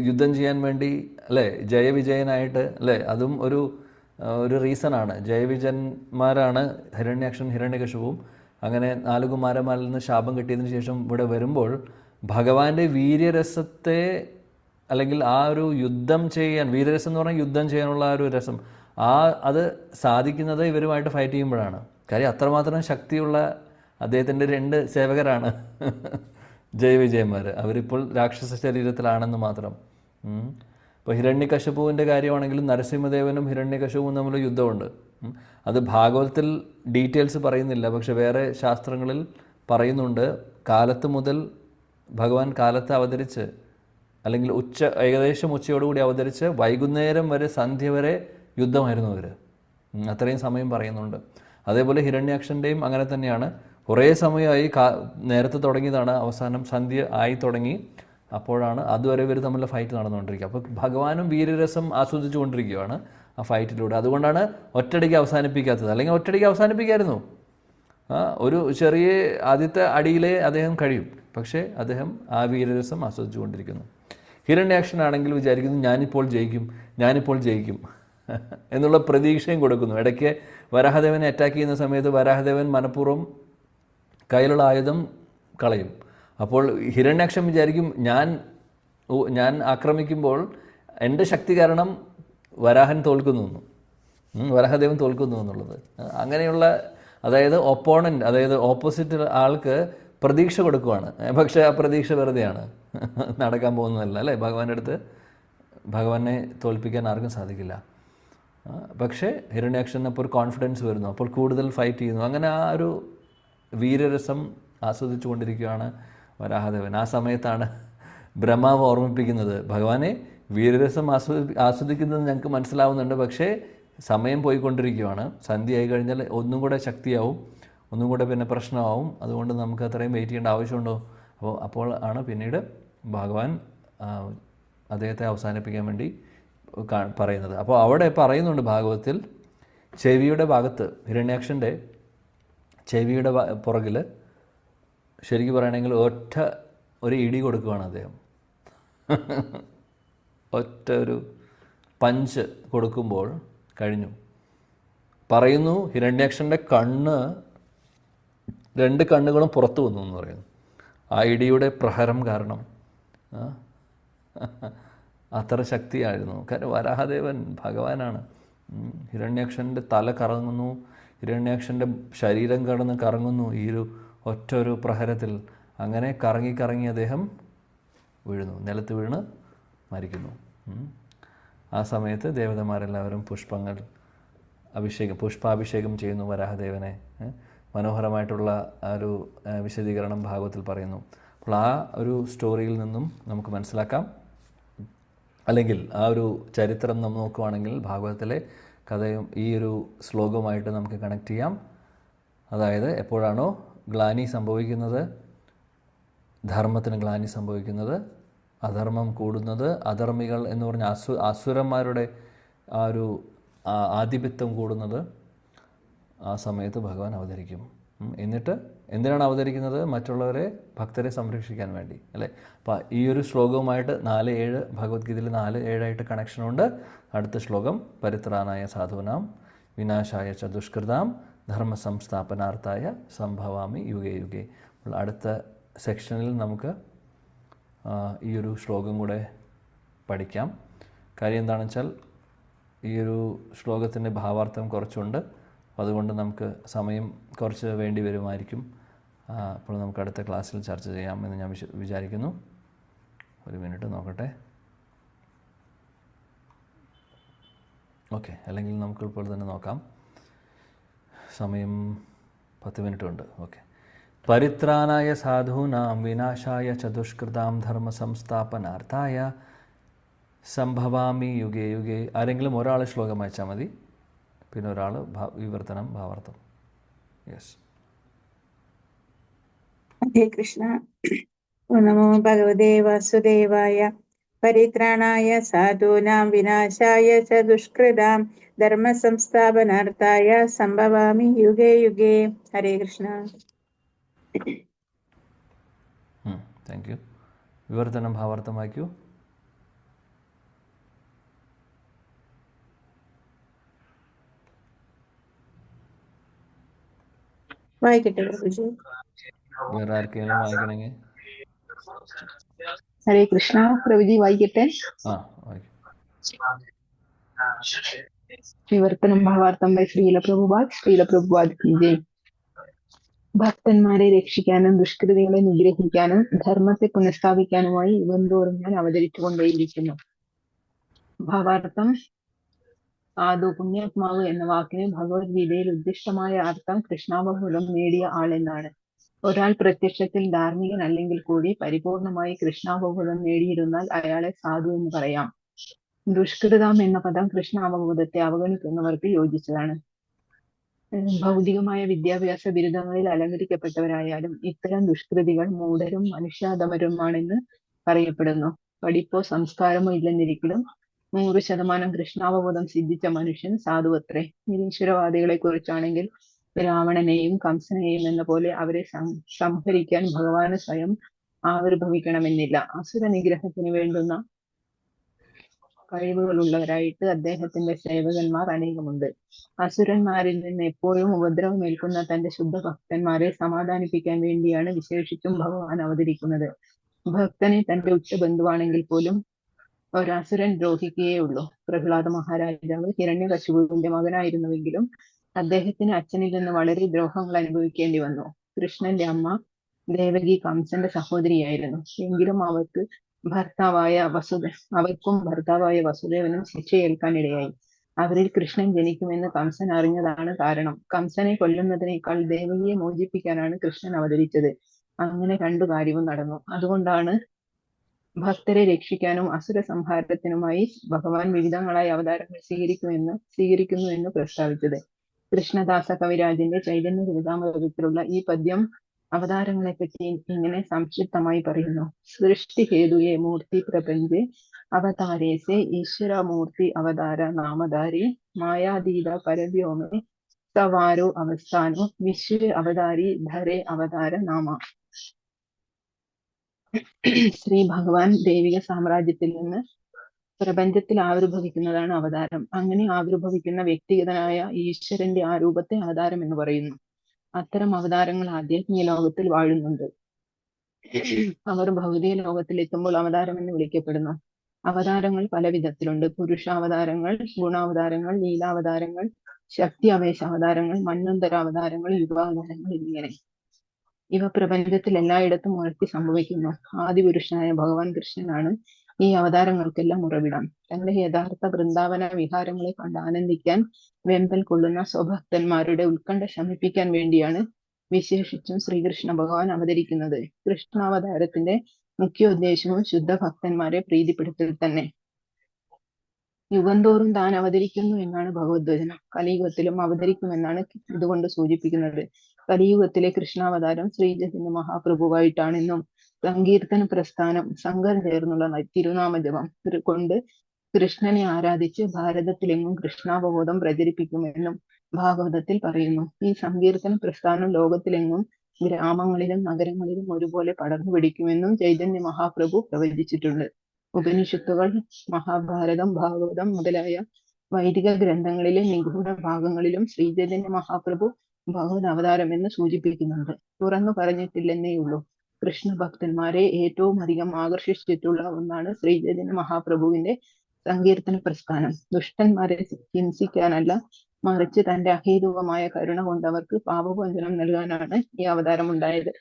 യുദ്ധം ചെയ്യാൻ വേണ്ടി അല്ലേ, ജയവിജയനായിട്ട് അല്ലേ, അതും ഒരു റീസണാണ്. ജയവിജയന്മാരാണ് ഹിരണ്യാക്ഷൻ ഹിരണ്യകശിപുവും. അങ്ങനെ 4 കുമാരന്മാരിൽ നിന്ന് ശാപം കിട്ടിയതിന് ശേഷം ഇവിടെ വരുമ്പോൾ ഭഗവാന്റെ വീര്യരസത്തെ അല്ലെങ്കിൽ ആ ഒരു യുദ്ധം ചെയ്യാൻ, വീരരസം എന്ന് പറഞ്ഞാൽ യുദ്ധം ചെയ്യാനുള്ള ആ ഒരു രസം, അത് സാധിക്കുന്നത് ഇവരുമായിട്ട് ഫൈറ്റ് ചെയ്യുമ്പോഴാണ്. കാര്യം അത്രമാത്രം ശക്തിയുള്ള അദ്ദേഹത്തിൻ്റെ 2 സേവകരാണ് ജയവിജയന്മാർ. അവരിപ്പോൾ രാക്ഷസ ശരീരത്തിലാണെന്ന് മാത്രം. ഇപ്പോൾ ഹിരണ്യകശിപുവിൻ്റെ കാര്യമാണെങ്കിലും നരസിംഹദേവനും ഹിരണ്യകശിപുവും തമ്മിൽ യുദ്ധമുണ്ട്. അത് ഭാഗവതത്തിൽ ഡീറ്റെയിൽസ് പറയുന്നില്ല, പക്ഷെ വേറെ ശാസ്ത്രങ്ങളിൽ പറയുന്നുണ്ട്. കാലത്ത് മുതൽ ഭഗവാൻ കാലത്ത് അവതരിച്ച് അല്ലെങ്കിൽ ഏകദേശം ഉച്ചയോടുകൂടി അവതരിച്ച് വൈകുന്നേരം വരെ, സന്ധ്യ വരെ യുദ്ധമായിരുന്നു അവർ. അത്രയും സമയം പറയുന്നുണ്ട്. അതേപോലെ ഹിരണ്യാക്ഷൻ്റെയും അങ്ങനെ തന്നെയാണ്. കുറേ സമയമായി നേരത്തെ തുടങ്ങിയതാണ്, അവസാനം സന്ധ്യ ആയി തുടങ്ങി. അപ്പോഴാണ് അതുവരെ ഇവർ തമ്മിലുള്ള ഫൈറ്റ് നടന്നുകൊണ്ടിരിക്കുക. അപ്പോൾ ഭഗവാനും വീരരസം ആസ്വദിച്ചു കൊണ്ടിരിക്കുകയാണ് ആ ഫൈറ്റിലൂടെ. അതുകൊണ്ടാണ് ഒറ്റയടിക്ക് അവസാനിപ്പിക്കാത്തത്. അല്ലെങ്കിൽ ഒറ്റയടിക്ക് അവസാനിപ്പിക്കായിരുന്നു. ഒരു ചെറിയ ആദ്യത്തെ അടിയിലേ അദ്ദേഹം കഴിയും. പക്ഷേ അദ്ദേഹം ആ വീരരസം ആസ്വദിച്ചു കൊണ്ടിരിക്കുന്നു. ഹിരണ്യാക്ഷനാണെങ്കിൽ വിചാരിക്കുന്നു ഞാനിപ്പോൾ ജയിക്കും എന്നുള്ള പ്രതീക്ഷയും കൊടുക്കുന്നു. ഇടയ്ക്ക് വരാഹദേവനെ അറ്റാക്ക് ചെയ്യുന്ന സമയത്ത് വരാഹദേവൻ മനഃപൂർവ്വം കയ്യിലുള്ള ആയുധം കളയും. അപ്പോൾ ഹിരണ്യാക്ഷൻ വിചാരിക്കും ഞാൻ ആക്രമിക്കുമ്പോൾ എൻ്റെ ശക്തി കാരണം വരാഹൻ തോൽക്കുന്നു, വരാഹദേവൻ തോൽക്കുന്നു എന്നുള്ളത്. അങ്ങനെയുള്ള അതായത് ഓപ്പോസിറ്റ് ആൾക്ക് പ്രതീക്ഷ കൊടുക്കുവാണ്. പക്ഷേ ആ പ്രതീക്ഷ വെറുതെയാണ്, നടക്കാൻ പോകുന്നതല്ല അല്ലേ. ഭഗവാനെ തോൽപ്പിക്കാൻ ആർക്കും സാധിക്കില്ല. പക്ഷേ ഹിരണ്യാക്ഷന് അപ്പോൾ ഒരു കോൺഫിഡൻസ് വരുന്നു, അപ്പോൾ കൂടുതൽ ഫൈറ്റ് ചെയ്യുന്നു. അങ്ങനെ ആ ഒരു വീരരസം ആസ്വദിച്ചു കൊണ്ടിരിക്കുകയാണ് വരാഹദേവൻ. ആ സമയത്താണ് ബ്രഹ്മാവ് ഓർമ്മിപ്പിക്കുന്നത്, ഭഗവാനെ വീരരസം ആസ്വദിക്കുന്നത് ഞങ്ങൾക്ക് മനസ്സിലാവുന്നുണ്ട്, പക്ഷേ സമയം പോയിക്കൊണ്ടിരിക്കുകയാണ്. സന്ധ്യയായി കഴിഞ്ഞാൽ ഒന്നും കൂടെ ശക്തിയാവും, ഒന്നും കൂടെ പിന്നെ പ്രശ്നമാവും. അതുകൊണ്ട് നമുക്ക് അത്രയും വെയിറ്റ് ചെയ്യേണ്ട ആവശ്യമുണ്ടോ? അപ്പോൾ ആണ് പിന്നീട് ഭഗവാൻ അദ്ദേഹത്തെ അവസാനിപ്പിക്കാൻ വേണ്ടി പറയുന്നത്. അപ്പോൾ അവിടെ പറയുന്നുണ്ട് ഭാഗവത്തിൽ, ചെവിയുടെ ഭാഗത്ത് ഹിരണ്യാക്ഷൻ്റെ ചെവിയുടെ പുറകിൽ ശരിക്കും പറയുകയാണെങ്കിൽ ഒരു ഇടി കൊടുക്കുകയാണ് അദ്ദേഹം. ഒരു പഞ്ച് കൊടുക്കുമ്പോൾ കഴിഞ്ഞു. പറയുന്നു ഹിരണ്യാക്ഷൻ്റെ രണ്ട് കണ്ണുകളും പുറത്തു വന്നു എന്ന് പറയുന്നു. ആ ഇടിയുടെ പ്രഹരം കാരണം. അത്ര ശക്തിയായിരുന്നു. കാരണം വരാഹദേവൻ ഭഗവാനാണ്. ഹിരണ്യാക്ഷൻ്റെ തല കറങ്ങുന്നു, ഹിരണ്യാക്ഷൻ്റെ ശരീരം കറങ്ങുന്നു ഈ ഒരു പ്രഹരത്തിൽ. അങ്ങനെ കറങ്ങി അദ്ദേഹം വീഴുന്നു, നിലത്ത് വീണ് മരിക്കുന്നു. ആ സമയത്ത് ദേവതമാരെല്ലാവരും പുഷ്പാഭിഷേകം ചെയ്യുന്നു വരാഹദേവനെ. മനോഹരമായിട്ടുള്ള ആ ഒരു വിശദീകരണം ഭാഗവത്തിൽ പറയുന്നു. അപ്പോൾ ആ ഒരു സ്റ്റോറിയിൽ നിന്നും നമുക്ക് മനസ്സിലാക്കാം, അല്ലെങ്കിൽ ആ ഒരു ചരിത്രം നമ്മൾ നോക്കുകയാണെങ്കിൽ ഭാഗവതത്തിലെ കഥയും ഈ ഒരു ശ്ലോകവുമായിട്ട് നമുക്ക് കണക്ട് ചെയ്യാം. അതായത് എപ്പോഴാണോ ഗ്ലാനി സംഭവിക്കുന്നത്, ധർമ്മത്തിന് ഗ്ലാനി സംഭവിക്കുന്നത്, അധർമ്മം കൂടുന്നത്, അധർമ്മികൾ എന്ന് പറഞ്ഞ അസുരന്മാരുടെ ആ ഒരു ആധിപത്യം കൂടുന്നത്, ആ സമയത്ത് ഭഗവാൻ അവതരിക്കും. എന്നിട്ട് എന്തിനാണ് അവതരിക്കുന്നത്? മറ്റുള്ളവരെ, ഭക്തരെ സംരക്ഷിക്കാൻ വേണ്ടി അല്ലേ. അപ്പോൾ ഈ ഒരു ശ്ലോകവുമായിട്ട് 4-7 ഭഗവത്ഗീതയിൽ 4-7 കണക്ഷനുണ്ട്. അടുത്ത ശ്ലോകം പരിത്രാണായ സാധൂനാം വിനാശായ ച ദുഷ്കൃതാം ധർമ്മ സംസ്ഥാപനാർത്ഥായ സംഭവാമി യുഗേ യുഗേ. അടുത്ത സെക്ഷനിൽ നമുക്ക് ഈ ഒരു ശ്ലോകം കൂടെ പഠിക്കാം. കാര്യം എന്താണെന്ന് വെച്ചാൽ ഈ ഒരു ശ്ലോകത്തിൻ്റെ ഭാവാർത്ഥം കുറച്ചുണ്ട്. അതുകൊണ്ട് നമുക്ക് സമയം കുറച്ച് വേണ്ടി വരുമായിരിക്കും. അപ്പോൾ നമുക്ക് അടുത്ത ക്ലാസ്സിൽ ചർച്ച ചെയ്യാമെന്ന് ഞാൻ വിചാരിക്കുന്നു. ഒരു മിനിറ്റ് നോക്കട്ടെ. ഓക്കെ, അല്ലെങ്കിൽ നമുക്ക് ഇപ്പോൾ തന്നെ നോക്കാം. സമയം 10 മിനിറ്റ് ഉണ്ട്. ഓക്കെ. പരിത്രാണായ സാധൂനാം വിനാശായ ച ദുഷ്കൃതാം ധർമ്മ സംസ്ഥാപനാർത്ഥായ സംഭവാമി യുഗേ യുഗേ. ആരെങ്കിലും ഒരാൾ ശ്ലോകം വായിച്ചാൽ മതി, പിന്നെ ഒരാൾ വിവർത്തനം, ഭാവാർത്ഥം. യെസ്. ഹരേ കൃഷ്ണ. നമോ ഭഗവതേ വാസുദേവായ. പരിത്രാണായ സാധൂനാം വിനാശായ ച ദുഷ്കൃതാം ധർമ്മ സംസ്ഥാപനാർത്ഥായ സംഭവാമി യുഗേ യുഗേ. ഹരേ കൃഷ്ണ. Thank you. വിവർത്തനം, ഭാവാർത്ഥം വായിക്കൂ. വായിക്കട്ടെ പ്രഭുജി? വേറെ ആർക്കെങ്കിലും വായിക്കണമെങ്കിൽ? ഹരേ കൃഷ്ണ. പ്രഭുജി വായിക്കട്ടെ? വിവർത്തനം, ഭാവാർത്ഥം ബൈ ശ്രീല പ്രഭുപാദ് കി ജയ്. ഭക്തന്മാരെ രക്ഷിക്കാനും ദുഷ്കൃതികളെ നിഗ്രഹിക്കാനും ധർമ്മത്തെ പുനഃസ്ഥാപിക്കാനുമായി യുഗംതോറും ഞാൻ അവതരിച്ചുകൊണ്ടേയിരിക്കുന്നു. ഭാവാർത്ഥം: സാധു, പുണ്യാത്മാവ് എന്ന വാക്കിന് ഭഗവത്ഗീതയിൽ ഉദ്ദിഷ്ടമായ അർത്ഥം കൃഷ്ണാവബോധം നേടിയ ആൾ എന്നാണ്. ഒരാൾ പ്രത്യക്ഷത്തിൽ ധാർമ്മികൻ അല്ലെങ്കിൽ കൂടി പരിപൂർണമായി കൃഷ്ണാവബോധം നേടിയിരുന്നാൽ അയാളെ സാധു എന്ന് പറയാം. ദുഷ്കൃതം എന്ന പദം കൃഷ്ണാവബോധത്തെ അവഗണിക്കുന്നവർക്ക് യോജിച്ചതാണ്. ഭൗതികമായ വിദ്യാഭ്യാസ ബിരുദങ്ങളിൽ അലങ്കരിക്കപ്പെട്ടവരായാലും ഇത്തരം ദുഷ്കൃതികൾ മൂഢരും മനുഷ്യാധമരുമാണെന്ന് പറയപ്പെടുന്നു. പഠിപ്പോ സംസ്കാരമോ ഇല്ലെന്നിരിക്കലും 100% കൃഷ്ണാവബോധം സിദ്ധിച്ച മനുഷ്യൻ സാധുവത്രേ. നിരീശ്വരവാദികളെ കുറിച്ചാണെങ്കിൽ രാവണനെയും കംസനെയും എന്ന പോലെ അവരെ സംഹരിക്കാൻ ഭഗവാന് സ്വയം ആവിർഭവിക്കണമെന്നില്ല. അസുര നിഗ്രഹത്തിന് വേണ്ടുന്ന കഴിവുകളുള്ളവരായിട്ട് അദ്ദേഹത്തിന്റെ സേവകന്മാർ അനേകമുണ്ട്. അസുരന്മാരിൽ നിന്ന് എപ്പോഴും ഉപദ്രവമേൽക്കുന്ന തന്റെ ശുദ്ധ ഭക്തന്മാരെ സമാധാനിപ്പിക്കാൻ വേണ്ടിയാണ് വിശേഷിച്ചും ഭഗവാൻ അവതരിക്കുന്നത്. ഭക്തനെ തന്റെ ഉറ്റ ബന്ധുവാണെങ്കിൽ പോലും ഒരസുരൻ ദ്രോഹിക്കുകയേ ഉള്ളൂ. പ്രഹ്ലാദ മഹാരാജാവ് ഹിരണ്യകശിപുവിന്റെ മകനായിരുന്നുവെങ്കിലും അദ്ദേഹത്തിന് അച്ഛനിൽ നിന്ന് വളരെ ദ്രോഹങ്ങൾ അനുഭവിക്കേണ്ടി വന്നു. കൃഷ്ണന്റെ അമ്മ ദേവകി കംസന്റെ സഹോദരിയായിരുന്നു. എങ്കിലും അവർക്കും ഭർത്താവായ വസുദേവനും ശിക്ഷയേൽക്കാനിടയായി. അവരിൽ കൃഷ്ണൻ ജനിക്കുമെന്ന് കംസൻ അറിഞ്ഞതാണ് കാരണം. കംസനെ കൊല്ലുന്നതിനേക്കാൾ ദേവകിയെ മോചിപ്പിക്കാനാണ് കൃഷ്ണൻ അവതരിച്ചത്. അങ്ങനെ രണ്ടു കാര്യവും നടന്നു. അതുകൊണ്ടാണ് ഭക്തരെ രക്ഷിക്കാനും അസുര സംഹാരത്തിനുമായി ഭഗവാൻ വിവിധങ്ങളായ അവതാരങ്ങൾ സ്വീകരിക്കുന്നു എന്ന് പ്രസ്താവിച്ചത്. കൃഷ്ണദാസ കവിരാജിന്റെ ചൈതന്യ ചരിതാമൃതത്തിലുള്ള ഈ പദ്യം അവതാരങ്ങളെ പറ്റി ഇങ്ങനെ സംക്ഷിപ്തമായി പറയുന്നു. സൃഷ്ടി ഹേതുയെ മൂർത്തി പ്രപഞ്ചെ അവതാരേസെ ഈശ്വരമൂർത്തി അവതാര നാമധാരി മായാതീത പരവ്യോമേ സവാരോ അവസ്ഥാനോ വിശ്വ അവതാരി ധരേ അവതാര നാമ. ശ്രീ ഭഗവാൻ ദൈവിക സാമ്രാജ്യത്തിൽ നിന്ന് പ്രപഞ്ചത്തിൽ ആവിർഭവിക്കുന്നതാണ് അവതാരം. അങ്ങനെ ആവിർഭവിക്കുന്ന വ്യക്തിഗതനായ ഈശ്വരന്റെ ആ രൂപത്തെ അവതാരം എന്ന് പറയുന്നു. അത്തരം അവതാരങ്ങൾ ആധ്യാത്മിക ലോകത്തിൽ വാഴുന്നുണ്ട്. അവർ ഭൗതിക ലോകത്തിൽ എത്തുമ്പോൾ അവതാരം എന്ന് വിളിക്കപ്പെടുന്നു. അവതാരങ്ങൾ പല വിധത്തിലുണ്ട്. പുരുഷാവതാരങ്ങൾ, ഗുണാവതാരങ്ങൾ, ലീലാവതാരങ്ങൾ, ശക്തി അവേശ അവതാരങ്ങൾ, മന്വന്തര അവതാരങ്ങൾ, യുഗാവതാരങ്ങൾ എന്നിങ്ങനെ. ഇവ പ്രപഞ്ചത്തിൽ എല്ലായിടത്തും ഉയർത്തി സംഭവിക്കുന്നു. ആദിപുരുഷനായ ഭഗവാൻ കൃഷ്ണനാണ് ഈ അവതാരങ്ങൾക്കെല്ലാം ഉറവിടം. തന്റെ യഥാർത്ഥ വൃന്ദാവന വിഹാരങ്ങളെ കണ്ട് ആനന്ദിക്കാൻ വെമ്പൽ കൊള്ളുന്ന സ്വഭക്തന്മാരുടെ ഉത്കണ്ഠ ശമിപ്പിക്കാൻ വേണ്ടിയാണ് വിശേഷിച്ചും ശ്രീകൃഷ്ണ ഭഗവാൻ അവതരിക്കുന്നത്. കൃഷ്ണാവതാരത്തിന്റെ മുഖ്യോദ്ദേശവും ശുദ്ധ ഭക്തന്മാരെ പ്രീതിപ്പെടുത്തൽ തന്നെ. യുഗം തോറും താൻ അവതരിക്കുന്നു എന്നാണ് ഭഗവദ്വചനം. കലിയുഗത്തിലും അവതരിക്കുമെന്നാണ് ഇതുകൊണ്ട് സൂചിപ്പിക്കുന്നത്. കലിയുഗത്തിലെ കൃഷ്ണാവതാരം ശ്രീചൈതന്യ മഹാപ്രഭുവായിട്ടാണെന്നും സങ്കീർത്തന പ്രസ്ഥാനം സംഘം ചേർന്നുള്ള തിരുനാമജപം കൊണ്ട് കൃഷ്ണനെ ആരാധിച്ച് ഭാരതത്തിലെങ്ങും കൃഷ്ണാവബോധം പ്രചരിപ്പിക്കുമെന്നും ഭാഗവതത്തിൽ പറയുന്നു. ഈ സങ്കീർത്തന പ്രസ്ഥാനം ലോകത്തിലെങ്ങും ഗ്രാമങ്ങളിലും നഗരങ്ങളിലും ഒരുപോലെ പടർന്നു പിടിക്കുമെന്നും ചൈതന്യ മഹാപ്രഭു പ്രവചിച്ചിട്ടുണ്ട്. ഉപനിഷത്തുകൾ, മഹാഭാരതം, ഭാഗവതം മുതലായ വൈദിക ഗ്രന്ഥങ്ങളിലെ നിഗൂഢ ഭാഗങ്ങളിലും ശ്രീചൈതന്യ മഹാപ്രഭു ഭഗവത് അവതാരം എന്ന് സൂചിപ്പിക്കുന്നുണ്ട്. തുറന്നു പറഞ്ഞിട്ടില്ലെന്നേയുള്ളൂ. കൃഷ്ണ ഭക്തന്മാരെ ഏറ്റവും അധികം ആകർഷിച്ചിട്ടുള്ള ഒന്നാണ് ശ്രീചൈതന്യ മഹാപ്രഭുവിന്റെ സങ്കീർത്തന പ്രസ്ഥാനം. ദുഷ്ടന്മാരെ ഹിംസിക്കാനല്ല, മറിച്ച് തന്റെ അഹേതുകമായ കരുണ കൊണ്ട് അവർക്ക് പാപമോചനം നൽകാനാണ് ഈ അവതാരം ഉണ്ടായത്.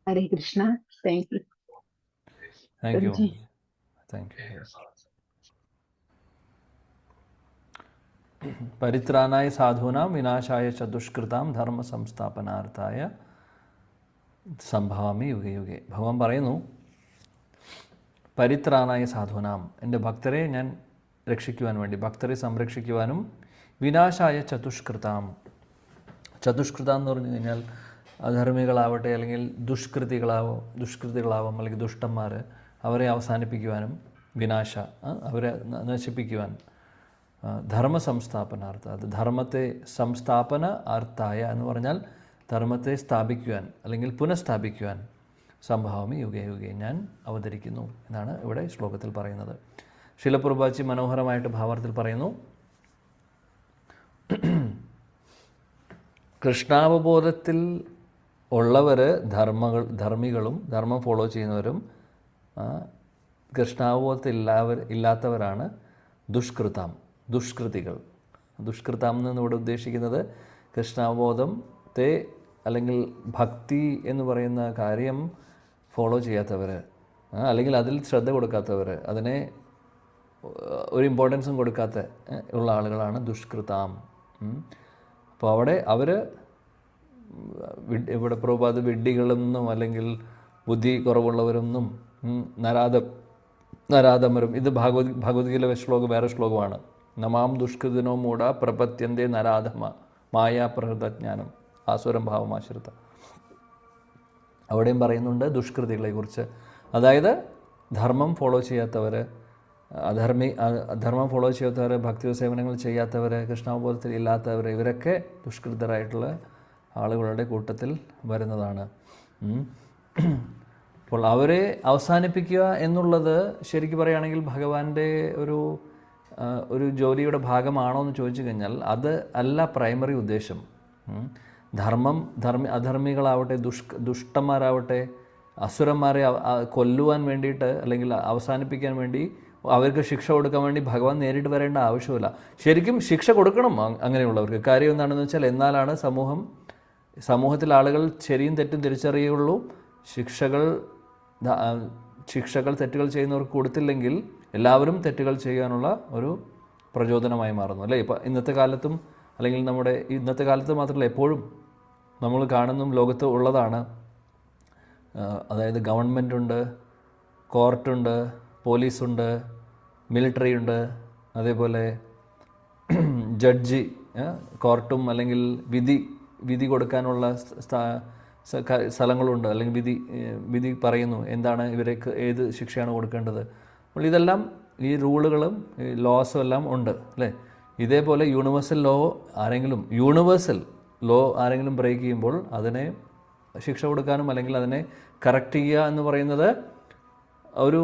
ഹരേ കൃഷ്ണ. Thank you. പരിത്രാണായ സാധൂനാം വിനാശായ ച ദുഷ്കൃതാം ധർമ്മ സംസ്ഥാപനാർത്ഥായ സംഭവാമി യുഗേ യുഗേ. ഭഗവാൻ പറയുന്നു, പരിത്രാണായ സാധൂനാം, എൻ്റെ ഭക്തരെ ഞാൻ രക്ഷിക്കുവാൻ വേണ്ടി, ഭക്തരെ സംരക്ഷിക്കുവാനും, വിനാശായ ചതുഷ്കൃതാം, ചതുഷ്കൃതം എന്ന് പറഞ്ഞു കഴിഞ്ഞാൽ അധർമ്മികളാവട്ടെ അല്ലെങ്കിൽ ദുഷ്കൃതികളാവാം അല്ലെങ്കിൽ ദുഷ്ടന്മാർ, അവരെ അവസാനിപ്പിക്കുവാനും, വിനാശ അവരെ നശിപ്പിക്കുവാൻ, ധർമ്മ സംസ്ഥാപനാർത്ഥ, അത് ധർമ്മത്തെ സംസ്ഥാപന അർത്ഥായ എന്ന് പറഞ്ഞാൽ ധർമ്മത്തെ സ്ഥാപിക്കുവാൻ അല്ലെങ്കിൽ പുനഃസ്ഥാപിക്കുവാൻ, സംഭവാമി യുഗേ യുഗേ, ഞാൻ അവതരിക്കുന്നു എന്നാണ് ഇവിടെ ശ്ലോകത്തിൽ പറയുന്നത്. ശിലപ്രഭുപാദി മനോഹരമായിട്ട് ഭാവാർത്ഥത്തിൽ പറയുന്നു, കൃഷ്ണാവബോധത്തിൽ ഉള്ളവർ ധർമ്മികളും ധർമ്മം ഫോളോ ചെയ്യുന്നവരും, കൃഷ്ണാവബോധത്തിൽ ഇല്ലാത്തവരാണ് ദുഷ്കൃതികൾ. ദുഷ്കൃതം എന്ന് ഇവിടെ ഉദ്ദേശിക്കുന്നത് കൃഷ്ണാവബോധത്തെ അല്ലെങ്കിൽ ഭക്തി എന്ന് പറയുന്ന കാര്യം ഫോളോ ചെയ്യാത്തവർ, അല്ലെങ്കിൽ അതിൽ ശ്രദ്ധ കൊടുക്കാത്തവർ, അതിനെ ഒരു ഇമ്പോർട്ടൻസും കൊടുക്കാത്ത ഉള്ള ആളുകളാണ് ദുഷ്കൃതം. അപ്പോൾ അവിടെ അവർ ഇവിടെ പ്രഭുപാദ് വിഡ്ഢികളെന്നും അല്ലെങ്കിൽ ബുദ്ധി കുറവുള്ളവരൊന്നും നരാധമരും, ഇത് ഭഗവത്ഗീതയിലെ ശ്ലോകം വേറെ ശ്ലോകമാണ്. നമാം ദുഷ്കൃതിനോ മൂഢ പ്രപത്യന്തേ നരാധമ മായാപ്രഹൃതജ്ഞാനം ആസുരം ഭാവമാശ്രിത. അവിടെയും പറയുന്നുണ്ട് ദുഷ്കൃതികളെക്കുറിച്ച്. അതായത് ധർമ്മം ഫോളോ ചെയ്യാത്തവർ, ധർമ്മം ഫോളോ ചെയ്യാത്തവർ, ഭക്തി സേവനങ്ങൾ ചെയ്യാത്തവർ, കൃഷ്ണാവബോധത്തിൽ ഇല്ലാത്തവർ, ഇവരൊക്കെ ദുഷ്കൃതരായിട്ടുള്ള ആളുകളുടെ കൂട്ടത്തിൽ വരുന്നതാണ്. അപ്പോൾ അവരെ അവസാനിപ്പിക്കുക എന്നുള്ളത് ശരിക്കും പറയുകയാണെങ്കിൽ ഭഗവാന്റെ ഒരു ജോലിയുടെ ഭാഗമാണോ എന്ന് ചോദിച്ചു കഴിഞ്ഞാൽ അത് അല്ല പ്രൈമറി ഉദ്ദേശം. അധർമ്മികളാവട്ടെ, ദുഷ്ടന്മാരാവട്ടെ, അസുരന്മാരെ കൊല്ലുവാൻ വേണ്ടിയിട്ട് അല്ലെങ്കിൽ അവസാനിപ്പിക്കാൻ വേണ്ടി അവർക്ക് ശിക്ഷ കൊടുക്കാൻ വേണ്ടി ഭഗവാൻ നേരിട്ട് വരേണ്ട ആവശ്യമില്ല. ശരിക്കും ശിക്ഷ കൊടുക്കണം അങ്ങനെയുള്ളവർക്ക്. കാര്യം എന്താണെന്ന് വെച്ചാൽ എന്നാലാണ് സമൂഹത്തിൽ ആളുകൾ ശരിയും തെറ്റും തിരിച്ചറിയുള്ളൂ. ശിക്ഷകൾ തെറ്റുകൾ ചെയ്യുന്നവർക്ക് കൊടുത്തില്ലെങ്കിൽ എല്ലാവരും തെറ്റുകൾ ചെയ്യാനുള്ള ഒരു പ്രചോദനമായി മാറുന്നു, അല്ലേ? ഇപ്പം ഇന്നത്തെ കാലത്തും അല്ലെങ്കിൽ ഇന്നത്തെ കാലത്ത് മാത്രമല്ല എപ്പോഴും നമ്മൾ കാണുന്നതും ലോകത്ത് ഉള്ളതാണ്. അതായത് ഗവൺമെൻറ് ഉണ്ട്, കോർട്ടുണ്ട്, പോലീസുണ്ട്, മിലിറ്ററി ഉണ്ട്, അതേപോലെ ജഡ്ജി, കോർട്ടും അല്ലെങ്കിൽ വിധി കൊടുക്കാനുള്ള സ്ഥലങ്ങളുണ്ട്, അല്ലെങ്കിൽ വിധി പറയുന്നു എന്താണ് ഇവർക്ക് ഏത് ശിക്ഷയാണ് കൊടുക്കേണ്ടത്. അപ്പോൾ ഇതെല്ലാം ഈ റൂളുകളും ഈ ലോസും എല്ലാം ഉണ്ട്, അല്ലേ? ഇതേപോലെ യൂണിവേഴ്സൽ ലോ ആരെങ്കിലും ബ്രേക്ക് ചെയ്യുമ്പോൾ അതിനെ ശിക്ഷ കൊടുക്കാനും അല്ലെങ്കിൽ അതിനെ കറക്റ്റ് ചെയ്യുക എന്ന് പറയുന്നത് ഒരു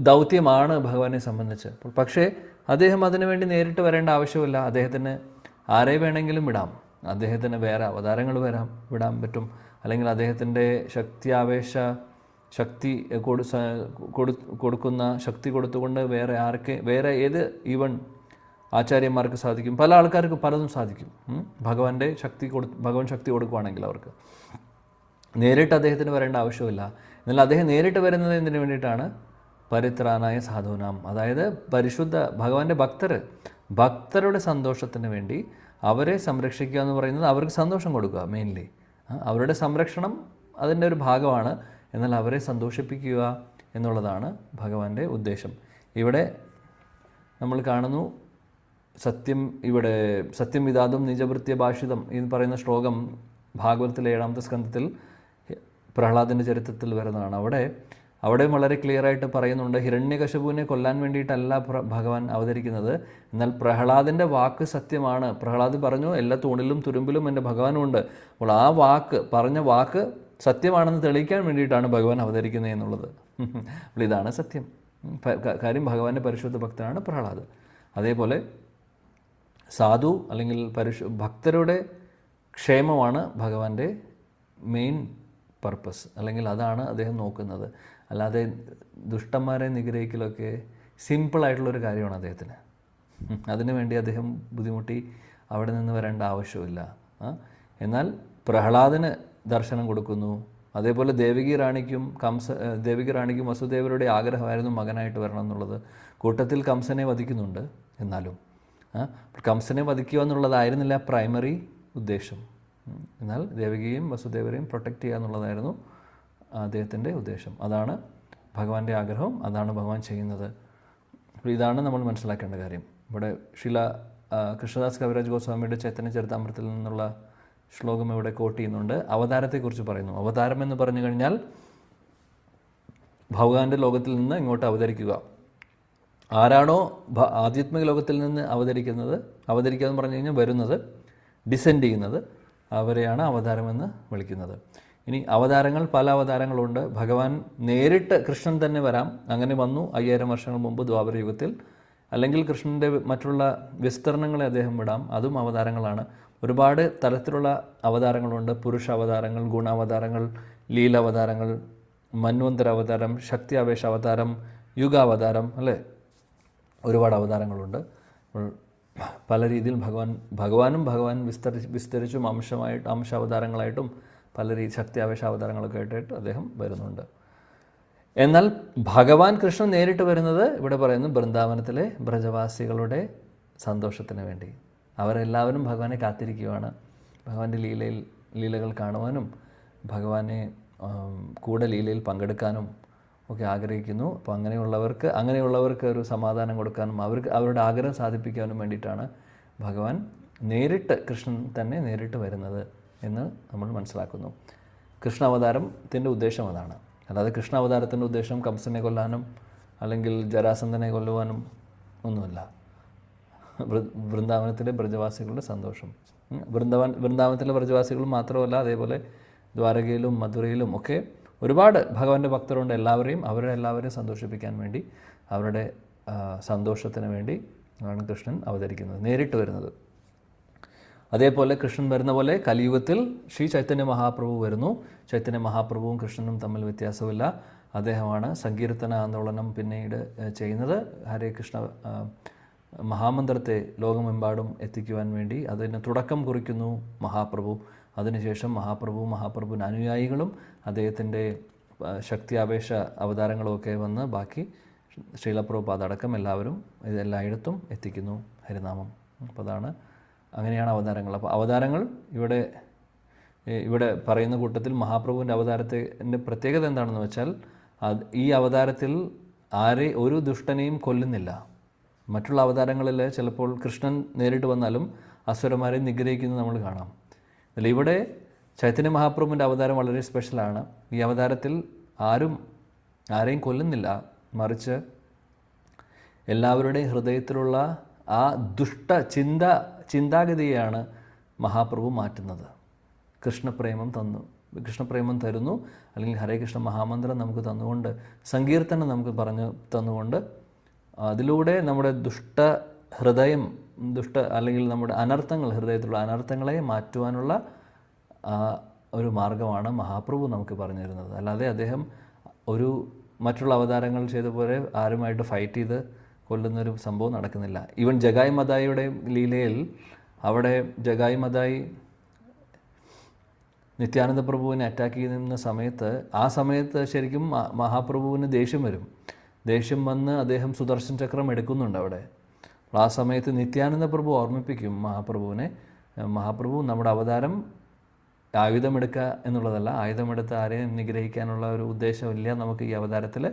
ദൗത്യമാണ് ഭഗവാനെ സംബന്ധിച്ച്. പക്ഷേ അദ്ദേഹം അതിനു വേണ്ടി നേരിട്ട് വരേണ്ട ആവശ്യമില്ല. അദ്ദേഹത്തിന് ആരെ വേണമെങ്കിലും വിടാം. അദ്ദേഹത്തിന് വേറെ അവതാരങ്ങൾ വിടാൻ പറ്റും. അല്ലെങ്കിൽ അദ്ദേഹത്തിൻ്റെ ശക്തി കൊടുക്കുന്ന ശക്തി കൊടുത്തുകൊണ്ട് വേറെ ഏത് ഈവൻ ആചാര്യന്മാർക്ക് സാധിക്കും, പല ആൾക്കാർക്ക് പലതും സാധിക്കും. ഭഗവാൻ ശക്തി കൊടുക്കുവാണെങ്കിൽ അവർക്ക് നേരിട്ട് അദ്ദേഹത്തിന് വരേണ്ട ആവശ്യമില്ല. എന്നാൽ അദ്ദേഹം നേരിട്ട് വരുന്നത് എന്തിനു വേണ്ടിയിട്ടാണ്? പരിത്രാണായ സാധൂനാം, അതായത് ഭഗവാന്റെ ഭക്തരുടെ സന്തോഷത്തിന് വേണ്ടി അവരെ സംരക്ഷിക്കുക എന്ന് പറയുന്നത് അവർക്ക് സന്തോഷം കൊടുക്കുക. മെയിൻലി അവരുടെ സംരക്ഷണം അതിൻ്റെ ഒരു ഭാഗമാണ്. എന്നാൽ അവരെ സന്തോഷിപ്പിക്കുക എന്നുള്ളതാണ് ഭഗവാന്റെ ഉദ്ദേശം. ഇവിടെ നമ്മൾ കാണുന്നു സത്യം വിദാതും നിജവൃത്യ ഭാഷിതം എന്ന് പറയുന്ന ശ്ലോകം ഭാഗവതത്തിലെ 7ാമത്തെ സ്കന്ധത്തിൽ പ്രഹ്ലാദൻ്റെ ചരിത്രത്തിൽ വരുന്നതാണ്. അവിടെ വളരെ ക്ലിയറായിട്ട് പറയുന്നുണ്ട്, ഹിരണ്യകശിപുവിനെ കൊല്ലാൻ വേണ്ടിയിട്ടല്ല ഭഗവാൻ അവതരിക്കുന്നത്. എന്നാൽ പ്രഹ്ലാദൻ്റെ വാക്ക് സത്യമാണ്. പ്രഹ്ലാദ് പറഞ്ഞു, എല്ലാ തൂണിലും തുരുമ്പിലും എൻ്റെ ഭഗവാനുണ്ട്. അപ്പോൾ ആ പറഞ്ഞ വാക്ക് സത്യമാണെന്ന് തെളിയിക്കാൻ വേണ്ടിയിട്ടാണ് ഭഗവാൻ അവതരിക്കുന്നത് എന്നുള്ളത്. അപ്പോൾ ഇതാണ് സത്യം. കാര്യം ഭഗവാന്റെ പരിശുദ്ധ ഭക്തനാണ് പ്രഹ്ലാദ്. അതേപോലെ സാധു അല്ലെങ്കിൽ ഭക്തരുടെ ക്ഷേമമാണ് ഭഗവാന്റെ മെയിൻ പർപ്പസ്, അല്ലെങ്കിൽ അതാണ് അദ്ദേഹം നോക്കുന്നത്. അല്ലാതെ ദുഷ്ടന്മാരെ നിഗ്രഹിക്കലൊക്കെ സിമ്പിളായിട്ടുള്ളൊരു കാര്യമാണ് അദ്ദേഹത്തിന്. അതിനുവേണ്ടി അദ്ദേഹം ബുദ്ധിമുട്ടി അവിടെ നിന്ന് വരേണ്ട ആവശ്യമില്ല. എന്നാൽ പ്രഹ്ലാദന് ദർശനം കൊടുക്കുന്നു. അതേപോലെ ദേവകി റാണിക്കും വസുദേവരുടെ ആഗ്രഹമായിരുന്നു മകനായിട്ട് വരണം എന്നുള്ളത്. കൂട്ടത്തിൽ കംസനെ വധിക്കുന്നുണ്ട്. എന്നാലും കംസനെ വധിക്കുക എന്നുള്ളതായിരുന്നില്ല പ്രൈമറി ഉദ്ദേശം. എന്നാൽ ദേവകിയെയും വസുദേവരെയും പ്രൊട്ടക്റ്റ് ചെയ്യുക എന്നുള്ളതായിരുന്നു അദ്ദേഹത്തിൻ്റെ ഉദ്ദേശം. അതാണ് ഭഗവാന്റെ ആഗ്രഹം, അതാണ് ഭഗവാൻ ചെയ്യുന്നത്. അപ്പോൾ ഇതാണ് നമ്മൾ മനസ്സിലാക്കേണ്ട കാര്യം. ഇവിടെ കൃഷ്ണദാസ് കവിരാജ് ഗോസ്വാമിയുടെ ചൈതന്യ ചരിതാമൃതത്തിൽ നിന്നുള്ള ശ്ലോകം ഇവിടെ കോട്ട് ചെയ്യുന്നുണ്ട്. അവതാരത്തെക്കുറിച്ച് പറയുന്നു. അവതാരം എന്ന് പറഞ്ഞു കഴിഞ്ഞാൽ ഭഗവാന്റെ ലോകത്തിൽ നിന്ന് ഇങ്ങോട്ട് അവതരിക്കുക. ആരാണോ ആധ്യാത്മിക ലോകത്തിൽ നിന്ന് അവതരിക്കുക എന്ന് പറഞ്ഞു കഴിഞ്ഞാൽ വരുന്നത്, ഡിസെൻഡ് ചെയ്യുന്നത്, അവരെയാണ് അവതാരമെന്ന് വിളിക്കുന്നത്. ഇനി പല അവതാരങ്ങളുണ്ട്. ഭഗവാൻ നേരിട്ട് കൃഷ്ണൻ തന്നെ വരാം. അങ്ങനെ വന്നു 5000 വർഷങ്ങൾ മുമ്പ് ദ്വാപര യുഗത്തിൽ. അല്ലെങ്കിൽ കൃഷ്ണൻ്റെ മറ്റുള്ള വിസ്തരണങ്ങളെ അദ്ദേഹം വിടാം, അതും അവതാരങ്ങളാണ്. ഒരുപാട് തരത്തിലുള്ള അവതാരങ്ങളുണ്ട്. പുരുഷ അവതാരങ്ങൾ, ഗുണാവതാരങ്ങൾ, ലീലാവതാരങ്ങൾ, മന്വന്തര അവതാരം, ശക്തി ആവേശ അവതാരം, യുഗാവതാരം, അല്ലേ? ഒരുപാട് അവതാരങ്ങളുണ്ട്. പല രീതിയിൽ ഭഗവാൻ വിസ്തരിച്ചും അംശാവതാരങ്ങളായിട്ടും പല ശക്തി ആവേശ അവതാരങ്ങളൊക്കെ ആയിട്ട് അദ്ദേഹം വരുന്നുണ്ട്. എന്നാൽ ഭഗവാൻ കൃഷ്ണൻ നേരിട്ട് വരുന്നത് ഇവിടെ പറയുന്നു ബൃന്ദാവനത്തിലെ ബ്രജവാസികളുടെ സന്തോഷത്തിന് വേണ്ടി. അവരെല്ലാവരും ഭഗവാനെ കാത്തിരിക്കുകയാണ്. ഭഗവാന്റെ ലീലകൾ കാണുവാനും ഭഗവാനെ കൂടെ ലീലയിൽ പങ്കെടുക്കാനും ഒക്കെ ആഗ്രഹിക്കുന്നു. അപ്പോൾ അങ്ങനെയുള്ളവർക്ക് ഒരു സമാധാനം കൊടുക്കാനും അവരുടെ ആഗ്രഹം സാധിപ്പിക്കാനും വേണ്ടിയിട്ടാണ് ഭഗവാൻ നേരിട്ട് കൃഷ്ണൻ തന്നെ നേരിട്ട് വരുന്നത് എന്ന് നമ്മൾ മനസ്സിലാക്കുന്നു. കൃഷ്ണാവതാരത്തിൻ്റെ ഉദ്ദേശം അതാണ്. അല്ലാതെ കൃഷ്ണാവതാരത്തിൻ്റെ ഉദ്ദേശം കംസനെ കൊല്ലാനും അല്ലെങ്കിൽ ജരാസന്ധനെ കൊല്ലുവാനും ഒന്നുമല്ല. വൃന്ദാവനത്തിലെ ബ്രജവാസികളുടെ സന്തോഷം, വൃന്ദാവനത്തിലെ ബ്രജവാസികൾ മാത്രമല്ല, അതേപോലെ ദ്വാരകയിലും മധുരയിലും ഒക്കെ ഒരുപാട് ഭഗവാന്റെ ഭക്തരുണ്ട്. അവരെല്ലാവരെയും സന്തോഷിപ്പിക്കാൻ വേണ്ടി, അവരുടെ സന്തോഷത്തിന് വേണ്ടി ആണ് കൃഷ്ണൻ അവതരിക്കുന്നത്, നേരിട്ട് വരുന്നത്. അതേപോലെ കൃഷ്ണൻ വരുന്ന പോലെ കലിയുഗത്തിൽ ശ്രീ ചൈതന്യ മഹാപ്രഭു വരുന്നു. ചൈതന്യ മഹാപ്രഭുവും കൃഷ്ണനും തമ്മിൽ വ്യത്യാസമില്ല. അദ്ദേഹമാണ് സങ്കീർത്തന ആന്തോളനം പിന്നീട് ചെയ്യുന്നത്. ഹരേ കൃഷ്ണ മഹാമന്ത്രത്തെ ലോകമെമ്പാടും എത്തിക്കുവാൻ വേണ്ടി അതിന് തുടക്കം കുറിക്കുന്നു മഹാപ്രഭു. അതിനുശേഷം മഹാപ്രഭുവിന് അനുയായികളും അദ്ദേഹത്തിൻ്റെ ശക്തിയാപേക്ഷ അവതാരങ്ങളുമൊക്കെ വന്ന് ബാക്കി ശ്രീലപ്രഭുപാദ അടക്കം എല്ലാവരും ഇതെല്ലായിടത്തും എത്തിക്കുന്നു ഹരിനാമം. അപ്പോൾ അങ്ങനെയാണ് അവതാരങ്ങൾ. അപ്പോൾ അവതാരങ്ങൾ ഇവിടെ പറയുന്ന കൂട്ടത്തിൽ മഹാപ്രഭുവിൻ്റെ അവതാരത്തിൻ്റെ പ്രത്യേകത എന്താണെന്ന് വെച്ചാൽ, ഈ അവതാരത്തിൽ ഒരു ദുഷ്ടനെയും കൊല്ലുന്നില്ല. മറ്റുള്ള അവതാരങ്ങളിൽ ചിലപ്പോൾ കൃഷ്ണൻ നേരിട്ട് വന്നാലും അസുരന്മാരെ നിഗ്രഹിക്കുന്നത് നമ്മൾ കാണാം. അതിൽ ഇവിടെ ചൈതന്യ മഹാപ്രഭുവിൻ്റെ അവതാരം വളരെ സ്പെഷ്യലാണ്. ഈ അവതാരത്തിൽ ആരെയും കൊല്ലുന്നില്ല, മറിച്ച് എല്ലാവരുടെയും ഹൃദയത്തിലുള്ള ആ ചിന്താഗതിയെയാണ് മഹാപ്രഭു മാറ്റുന്നത്. കൃഷ്ണപ്രേമം തരുന്നു, അല്ലെങ്കിൽ ഹരേ കൃഷ്ണ മഹാമന്ത്രം നമുക്ക് തന്നുകൊണ്ട്, സങ്കീർത്തനം നമുക്ക് പറഞ്ഞു തന്നുകൊണ്ട്, അതിലൂടെ നമ്മുടെ അല്ലെങ്കിൽ നമ്മുടെ ഹൃദയത്തിലുള്ള അനർത്ഥങ്ങളെ മാറ്റുവാനുള്ള ഒരു മാർഗമാണ് മഹാപ്രഭു നമുക്ക് പറഞ്ഞു തരുന്നത്. അല്ലാതെ അദ്ദേഹം മറ്റുള്ള അവതാരങ്ങൾ ചെയ്ത പോലെ ആരുമായിട്ട് ഫൈറ്റ് ചെയ്ത് കൊല്ലുന്നൊരു സംഭവം നടക്കുന്നില്ല. ഈവൻ ജഗായി മദായിയുടെ ലീലയിൽ അവിടെ ജഗായി മദായി നിത്യാനന്ദ പ്രഭുവിനെ അറ്റാക്ക് ചെയ്യുന്ന ആ സമയത്ത് ശരിക്കും മഹാപ്രഭുവിന് ദേഷ്യം വരും. ദേഷ്യം വന്ന് അദ്ദേഹം സുദർശൻ ചക്രം എടുക്കുന്നുണ്ട് അവിടെ. ആ സമയത്ത് നിത്യാനന്ദ പ്രഭു ഓർമ്മിപ്പിക്കും മഹാപ്രഭു നമ്മുടെ അവതാരം ആയുധമെടുക്കുക എന്നുള്ളതല്ല, ആയുധമെടുത്ത് ആരെയും നിഗ്രഹിക്കാനുള്ള ഒരു ഉദ്ദേശമില്ല നമുക്ക് ഈ അവതാരത്തിൽ.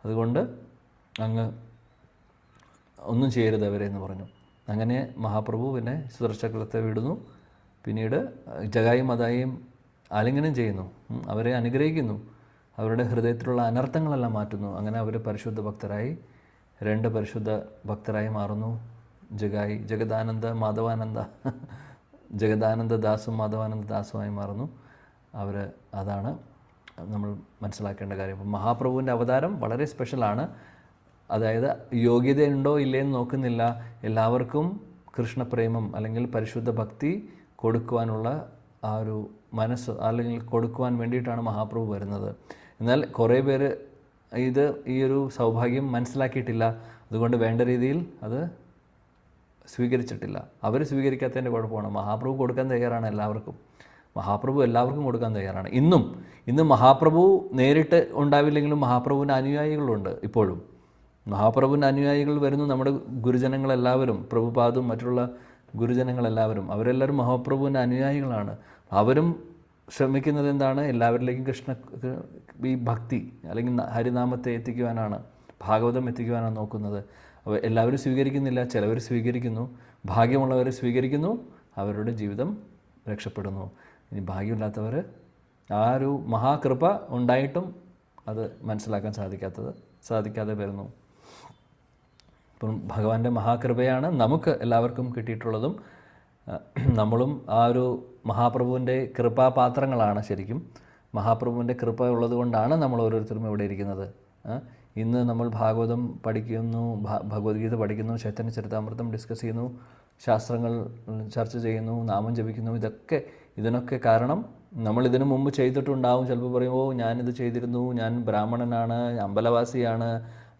അതുകൊണ്ട് അങ്ങ് ഒന്നും ചെയ്യരുത് അവരെ എന്ന് പറഞ്ഞു. അങ്ങനെ മഹാപ്രഭു പിന്നെ സുദർശനചക്രത്തെ വിടുന്നു. പിന്നീട് ജഗായി മദായിയും ആലിംഗനം ചെയ്യുന്നു, അവരെ അനുഗ്രഹിക്കുന്നു, അവരുടെ ഹൃദയത്തിലുള്ള അനർത്ഥങ്ങളെല്ലാം മാറ്റുന്നു. അങ്ങനെ അവർ പരിശുദ്ധ ഭക്തരായി, 2 പരിശുദ്ധ ഭക്തരായി മാറുന്നു. ജഗദാനന്ദ ദാസും മാധവാനന്ദ ദാസുമായി മാറുന്നു അവർ. അതാണ് നമ്മൾ മനസ്സിലാക്കേണ്ട കാര്യം. അപ്പം മഹാപ്രഭുവിൻ്റെ അവതാരം വളരെ സ്പെഷ്യലാണ്. അതായത് യോഗ്യതയുണ്ടോ ഇല്ലയെന്ന് നോക്കുന്നില്ല, എല്ലാവർക്കും കൃഷ്ണപ്രേമം അല്ലെങ്കിൽ പരിശുദ്ധ ഭക്തി കൊടുക്കുവാനുള്ള ആ ഒരു മനസ്സ്, അല്ലെങ്കിൽ കൊടുക്കുവാൻ വേണ്ടിയിട്ടാണ് മഹാപ്രഭു വരുന്നത്. എന്നാൽ കുറേ പേര് ഈ ഒരു സൗഭാഗ്യം മനസ്സിലാക്കിയിട്ടില്ല. അതുകൊണ്ട് വേണ്ട രീതിയിൽ അത് സ്വീകരിച്ചിട്ടില്ല. അവർ സ്വീകരിക്കാത്തതിൻ്റെ കുഴപ്പമാണ്. മഹാപ്രഭു കൊടുക്കാൻ തയ്യാറാണ് മഹാപ്രഭു എല്ലാവർക്കും കൊടുക്കാൻ തയ്യാറാണ്. ഇന്നും മഹാപ്രഭു നേരിട്ട് ഉണ്ടാവില്ലെങ്കിലും മഹാപ്രഭുവിൻ്റെ അനുയായികളുണ്ട്. ഇപ്പോഴും മഹാപ്രഭുവിൻ്റെ അനുയായികൾ വരുന്നു. നമ്മുടെ ഗുരുജനങ്ങളെല്ലാവരും, പ്രഭുപാദും മറ്റുള്ള ഗുരുജനങ്ങളെല്ലാവരും, അവരെല്ലാവരും മഹാപ്രഭുവിൻ്റെ അനുയായികളാണ്. അവരും ശ്രമിക്കുന്നത് എന്താണ്? എല്ലാവരിലേക്കും ഈ ഭക്തി അല്ലെങ്കിൽ ഹരിനാമത്തെ എത്തിക്കുവാനാണ്, ഭാഗവതം എത്തിക്കുവാനാണ് നോക്കുന്നത്. അപ്പോൾ എല്ലാവരും സ്വീകരിക്കുന്നില്ല, ചിലവർ സ്വീകരിക്കുന്നു. ഭാഗ്യമുള്ളവർ സ്വീകരിക്കുന്നു, അവരുടെ ജീവിതം രക്ഷപ്പെടുന്നു. ഇനി ഭാഗ്യമില്ലാത്തവർ ആ ഒരു മഹാകൃപ ഉണ്ടായിട്ടും അത് മനസ്സിലാക്കാൻ സാധിക്കാതെ വരുന്നു. അപ്പം ഭഗവാന്റെ മഹാകൃപയാണ് നമുക്ക് എല്ലാവർക്കും കിട്ടിയിട്ടുള്ളതും. നമ്മളും ആ ഒരു മഹാപ്രഭുവിൻ്റെ കൃപാപാത്രങ്ങളാണ്. ശരിക്കും മഹാപ്രഭുവിൻ്റെ കൃപ ഉള്ളത് കൊണ്ടാണ് നമ്മൾ ഓരോരുത്തരും ഇവിടെ ഇരിക്കുന്നത്. ഇന്ന് നമ്മൾ ഭാഗവതം പഠിക്കുന്നു, ഭഗവത്ഗീത പഠിക്കുന്നു, ചൈതന്യ ചരിതാമൃതം ഡിസ്കസ് ചെയ്യുന്നു, ശാസ്ത്രങ്ങൾ ചർച്ച ചെയ്യുന്നു, നാമം ജപിക്കുന്നു. ഇതിനൊക്കെ കാരണം നമ്മൾ ഇതിനു മുമ്പ് ചെയ്തിട്ടുണ്ടാവും. ചിലപ്പോൾ പറയുമ്പോൾ ഞാനിത് ചെയ്തിരുന്നു, ഞാൻ ബ്രാഹ്മണനാണ്, അമ്പലവാസിയാണ്.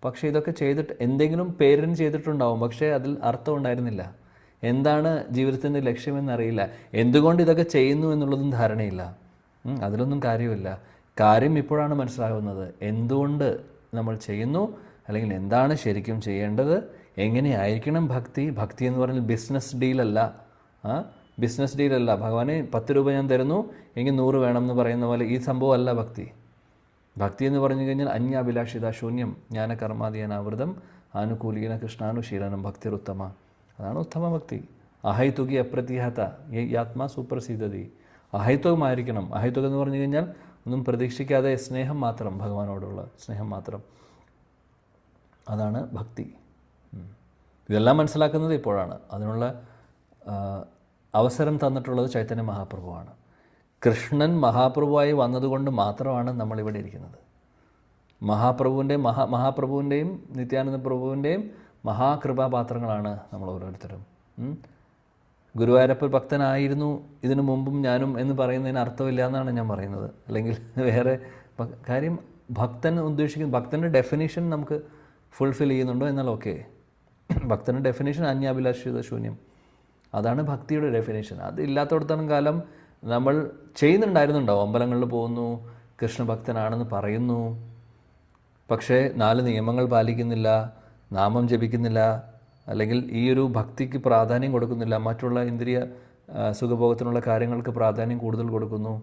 പക്ഷേ ഇതൊക്കെ ചെയ്തിട്ട് എന്തെങ്കിലും പേരിന് ചെയ്തിട്ടുണ്ടാവും, പക്ഷേ അതിൽ അർത്ഥം ഉണ്ടായിരുന്നില്ല. എന്താണ് ജീവിതത്തിൻ്റെ ലക്ഷ്യമെന്നറിയില്ല. എന്തുകൊണ്ട് ഇതൊക്കെ ചെയ്യുന്നു എന്നുള്ളതും ധാരണയില്ല. അതിലൊന്നും കാര്യമില്ല. കാര്യം ഇപ്പോഴാണ് മനസ്സിലാകുന്നത്. എന്തുകൊണ്ട് നമ്മൾ ചെയ്യുന്നു, അല്ലെങ്കിൽ എന്താണ് ശരിക്കും ചെയ്യേണ്ടത്, എങ്ങനെയായിരിക്കണം ഭക്തി എന്ന് പറഞ്ഞാൽ ബിസിനസ് ഡീലല്ല. ഭഗവാനെ 10 രൂപ ഞാൻ തരുന്നു എങ്കിൽ 100 വേണം എന്ന് പറയുന്ന പോലെ ഈ സംഭവമല്ല ഭക്തി എന്ന് പറഞ്ഞു കഴിഞ്ഞാൽ അന്യാഭിലാഷിത ശൂന്യം ജ്ഞാനകർമാദിയനാവൃതം ആനുകൂലികന കൃഷ്ണാനുശീലനം ഭക്തിരുത്തമ. അതാണ് ഉത്തമ ഭക്തി. അഹൈതുകി അപ്രതിഹത ഈ ആത്മാ സുപ്രസിദ്ധതി. അഹൈത്വമായിരിക്കണം. അഹൈത്വകം എന്ന് പറഞ്ഞു കഴിഞ്ഞാൽ ഒന്നും പ്രതീക്ഷിക്കാതെ സ്നേഹം മാത്രം, ഭഗവാനോടുള്ള സ്നേഹം മാത്രം. അതാണ് ഭക്തി. ഇതെല്ലാം മനസ്സിലാക്കുന്നത് ഇപ്പോഴാണ്. അതിനുള്ള അവസരം തന്നിട്ടുള്ളത് ചൈതന്യ മഹാപ്രഭുവാണ്. കൃഷ്ണൻ മഹാപ്രഭുവായി വന്നതുകൊണ്ട് മാത്രമാണ് നമ്മളിവിടെ ഇരിക്കുന്നത്. മഹാപ്രഭുവിൻ്റെയും നിത്യാനന്ദ പ്രഭുവിൻ്റെയും മഹാകൃപാപാത്രങ്ങളാണ് നമ്മൾ ഓരോരുത്തരും. ഗുരുവായൂരപ്പ ഭക്തനായിരുന്നു ഇതിനു മുമ്പും ഞാനും എന്ന് പറയുന്നതിന് അർത്ഥമില്ല എന്നാണ് ഞാൻ പറയുന്നത്. അല്ലെങ്കിൽ വേറെ കാര്യം, ഭക്തൻ ഉദ്ദേശിക്കുന്ന ഭക്തൻ്റെ ഡെഫിനേഷൻ നമുക്ക് ഫുൾഫിൽ ചെയ്യുന്നുണ്ടോ എന്നാൽ ഓക്കെ. ഭക്തൻ്റെ ഡെഫിനേഷൻ അന്യാഭിലാഷിത ശൂന്യം, അതാണ് ഭക്തിയുടെ ഡെഫിനേഷൻ. അത് ഇല്ലാത്തടത്തോളം കാലം നമ്മൾ ചെയ്യുന്നുണ്ടായിരുന്നുണ്ടാവും. അമ്പലങ്ങളിൽ പോകുന്നു, കൃഷ്ണഭക്തനാണെന്ന് പറയുന്നു, പക്ഷേ 4 നിയമങ്ങൾ പാലിക്കുന്നില്ല, നാമം ജപിക്കുന്നില്ല, അല്ലെങ്കിൽ ഈ ഒരു ഭക്തിക്ക് പ്രാധാന്യം കൊടുക്കുന്നില്ല. മറ്റുള്ള ഇന്ദ്രിയ സുഖഭോഗത്തിനുള്ള കാര്യങ്ങൾക്ക് പ്രാധാന്യം കൂടുതൽ കൊടുക്കുന്നു.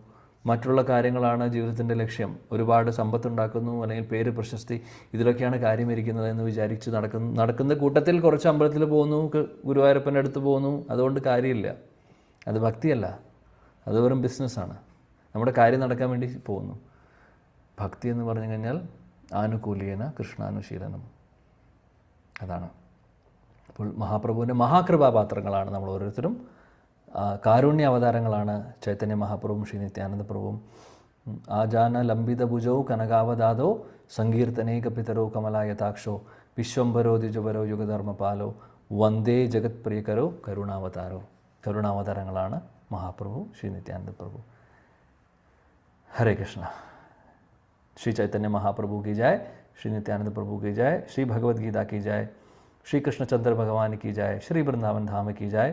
മറ്റുള്ള കാര്യങ്ങളാണ് ജീവിതത്തിൻ്റെ ലക്ഷ്യം. ഒരുപാട് സമ്പത്തുണ്ടാക്കുന്നു, അല്ലെങ്കിൽ പേര്, പ്രശസ്തി, ഇതിലൊക്കെയാണ് കാര്യം ഇരിക്കുന്നത് എന്ന് വിചാരിച്ച് നടക്കുന്ന കൂട്ടത്തിൽ കുറച്ച് അമ്പലത്തിൽ പോകുന്നു, ഗുരുവായൂരപ്പൻ്റെ അടുത്ത് പോകുന്നു. അതുകൊണ്ട് കാര്യമില്ല. അത് ഭക്തിയല്ല, അത് വെറും ബിസിനസ്സാണ്. നമ്മുടെ കാര്യം നടക്കാൻ വേണ്ടി പോകുന്നു. ഭക്തി എന്ന് പറഞ്ഞു കഴിഞ്ഞാൽ ആനുകൂല്യേന കൃഷ്ണാനുശീലനം, അതാണ്. അപ്പോൾ മഹാപ്രഭുവിൻ്റെ മഹാകൃപാപാത്രങ്ങളാണ് നമ്മൾ ഓരോരുത്തരും. കാരുണ്യ അവതാരങ്ങളാണ് ചൈതന്യ മഹാപ്രഭുവും ശ്രീ നിത്യാനന്ദ പ്രഭുവും. ആജാന ലംബിത ഭുജോ കനകാവദാദോ സങ്കീർത്തനേക പിതരോ കമലായതാക്ഷോ വിശ്വംഭരോ ദ്വിജപരോ യുഗധർമ്മപാലോ വന്ദേ ജഗത് പ്രിയകരോ കരുണാവതാരോ. കരുണാവതാരങ്ങളാണ് മഹാപ്രഭു ശ്രീ നിത്യാനന്ദ പ്രഭു. ഹരേ കൃഷ്ണ. श्री चैतन्य महाप्रभु की जय, श्री नित्यानंद प्रभु की जय, श्री भगवद गीता की जय, श्री कृष्णचंद्र भगवान की जय, श्री वृंदावन धाम की जय,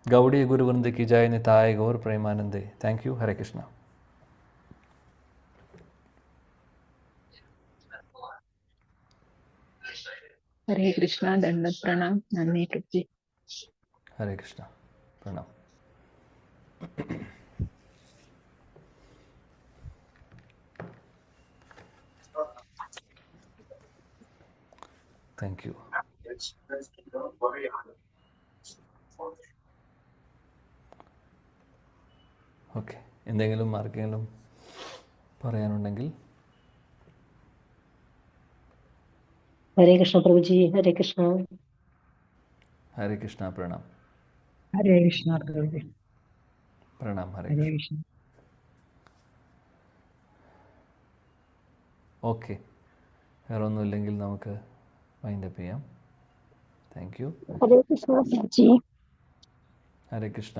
गौड़ी गुरुवृंद की जय, निताय गौर प्रेमानंदे. Thank you. हरे कृष्णा. हरे कृष्णा. दंडवत प्रणाम. नन्ही प्रभु. हरे कृष्णा. प्रणाम. Thank you. ഓക്കെ, എന്തെങ്കിലും ആർക്കെങ്കിലും പറയാനുണ്ടെങ്കിൽ. ഹരേ കൃഷ്ണ പ്രഭുജി. ഹരേ കൃഷ്ണ. ഹരേ കൃഷ്ണ. പ്രണാം. ഹരേ കൃഷ്ണ പ്രഭുജി. പ്രണാം. ഹരേ ഹരേ കൃഷ്ണ. കൃഷ്ണ. ഓക്കെ, വേറെ ഒന്നുമില്ലെങ്കിൽ നമുക്ക് വൈൻഡപ്പ് ചെയ്യാം. Thank you. ഹരേ കൃഷ്ണ പ്രഭുജി. Hare Krishna.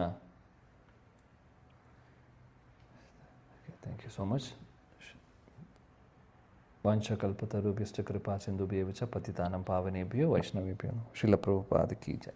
Thank you so much. വാഞ്ചകൽപതരുഭ്യശ്ച കൃപാ സിന്ധുഭ്യവ ച പതിതാനം പാവനേഭ്യോ വൈഷ്ണവേഭ്യോ നമഃ. ശ്രീല പ്രഭുപാദ കി ജയ.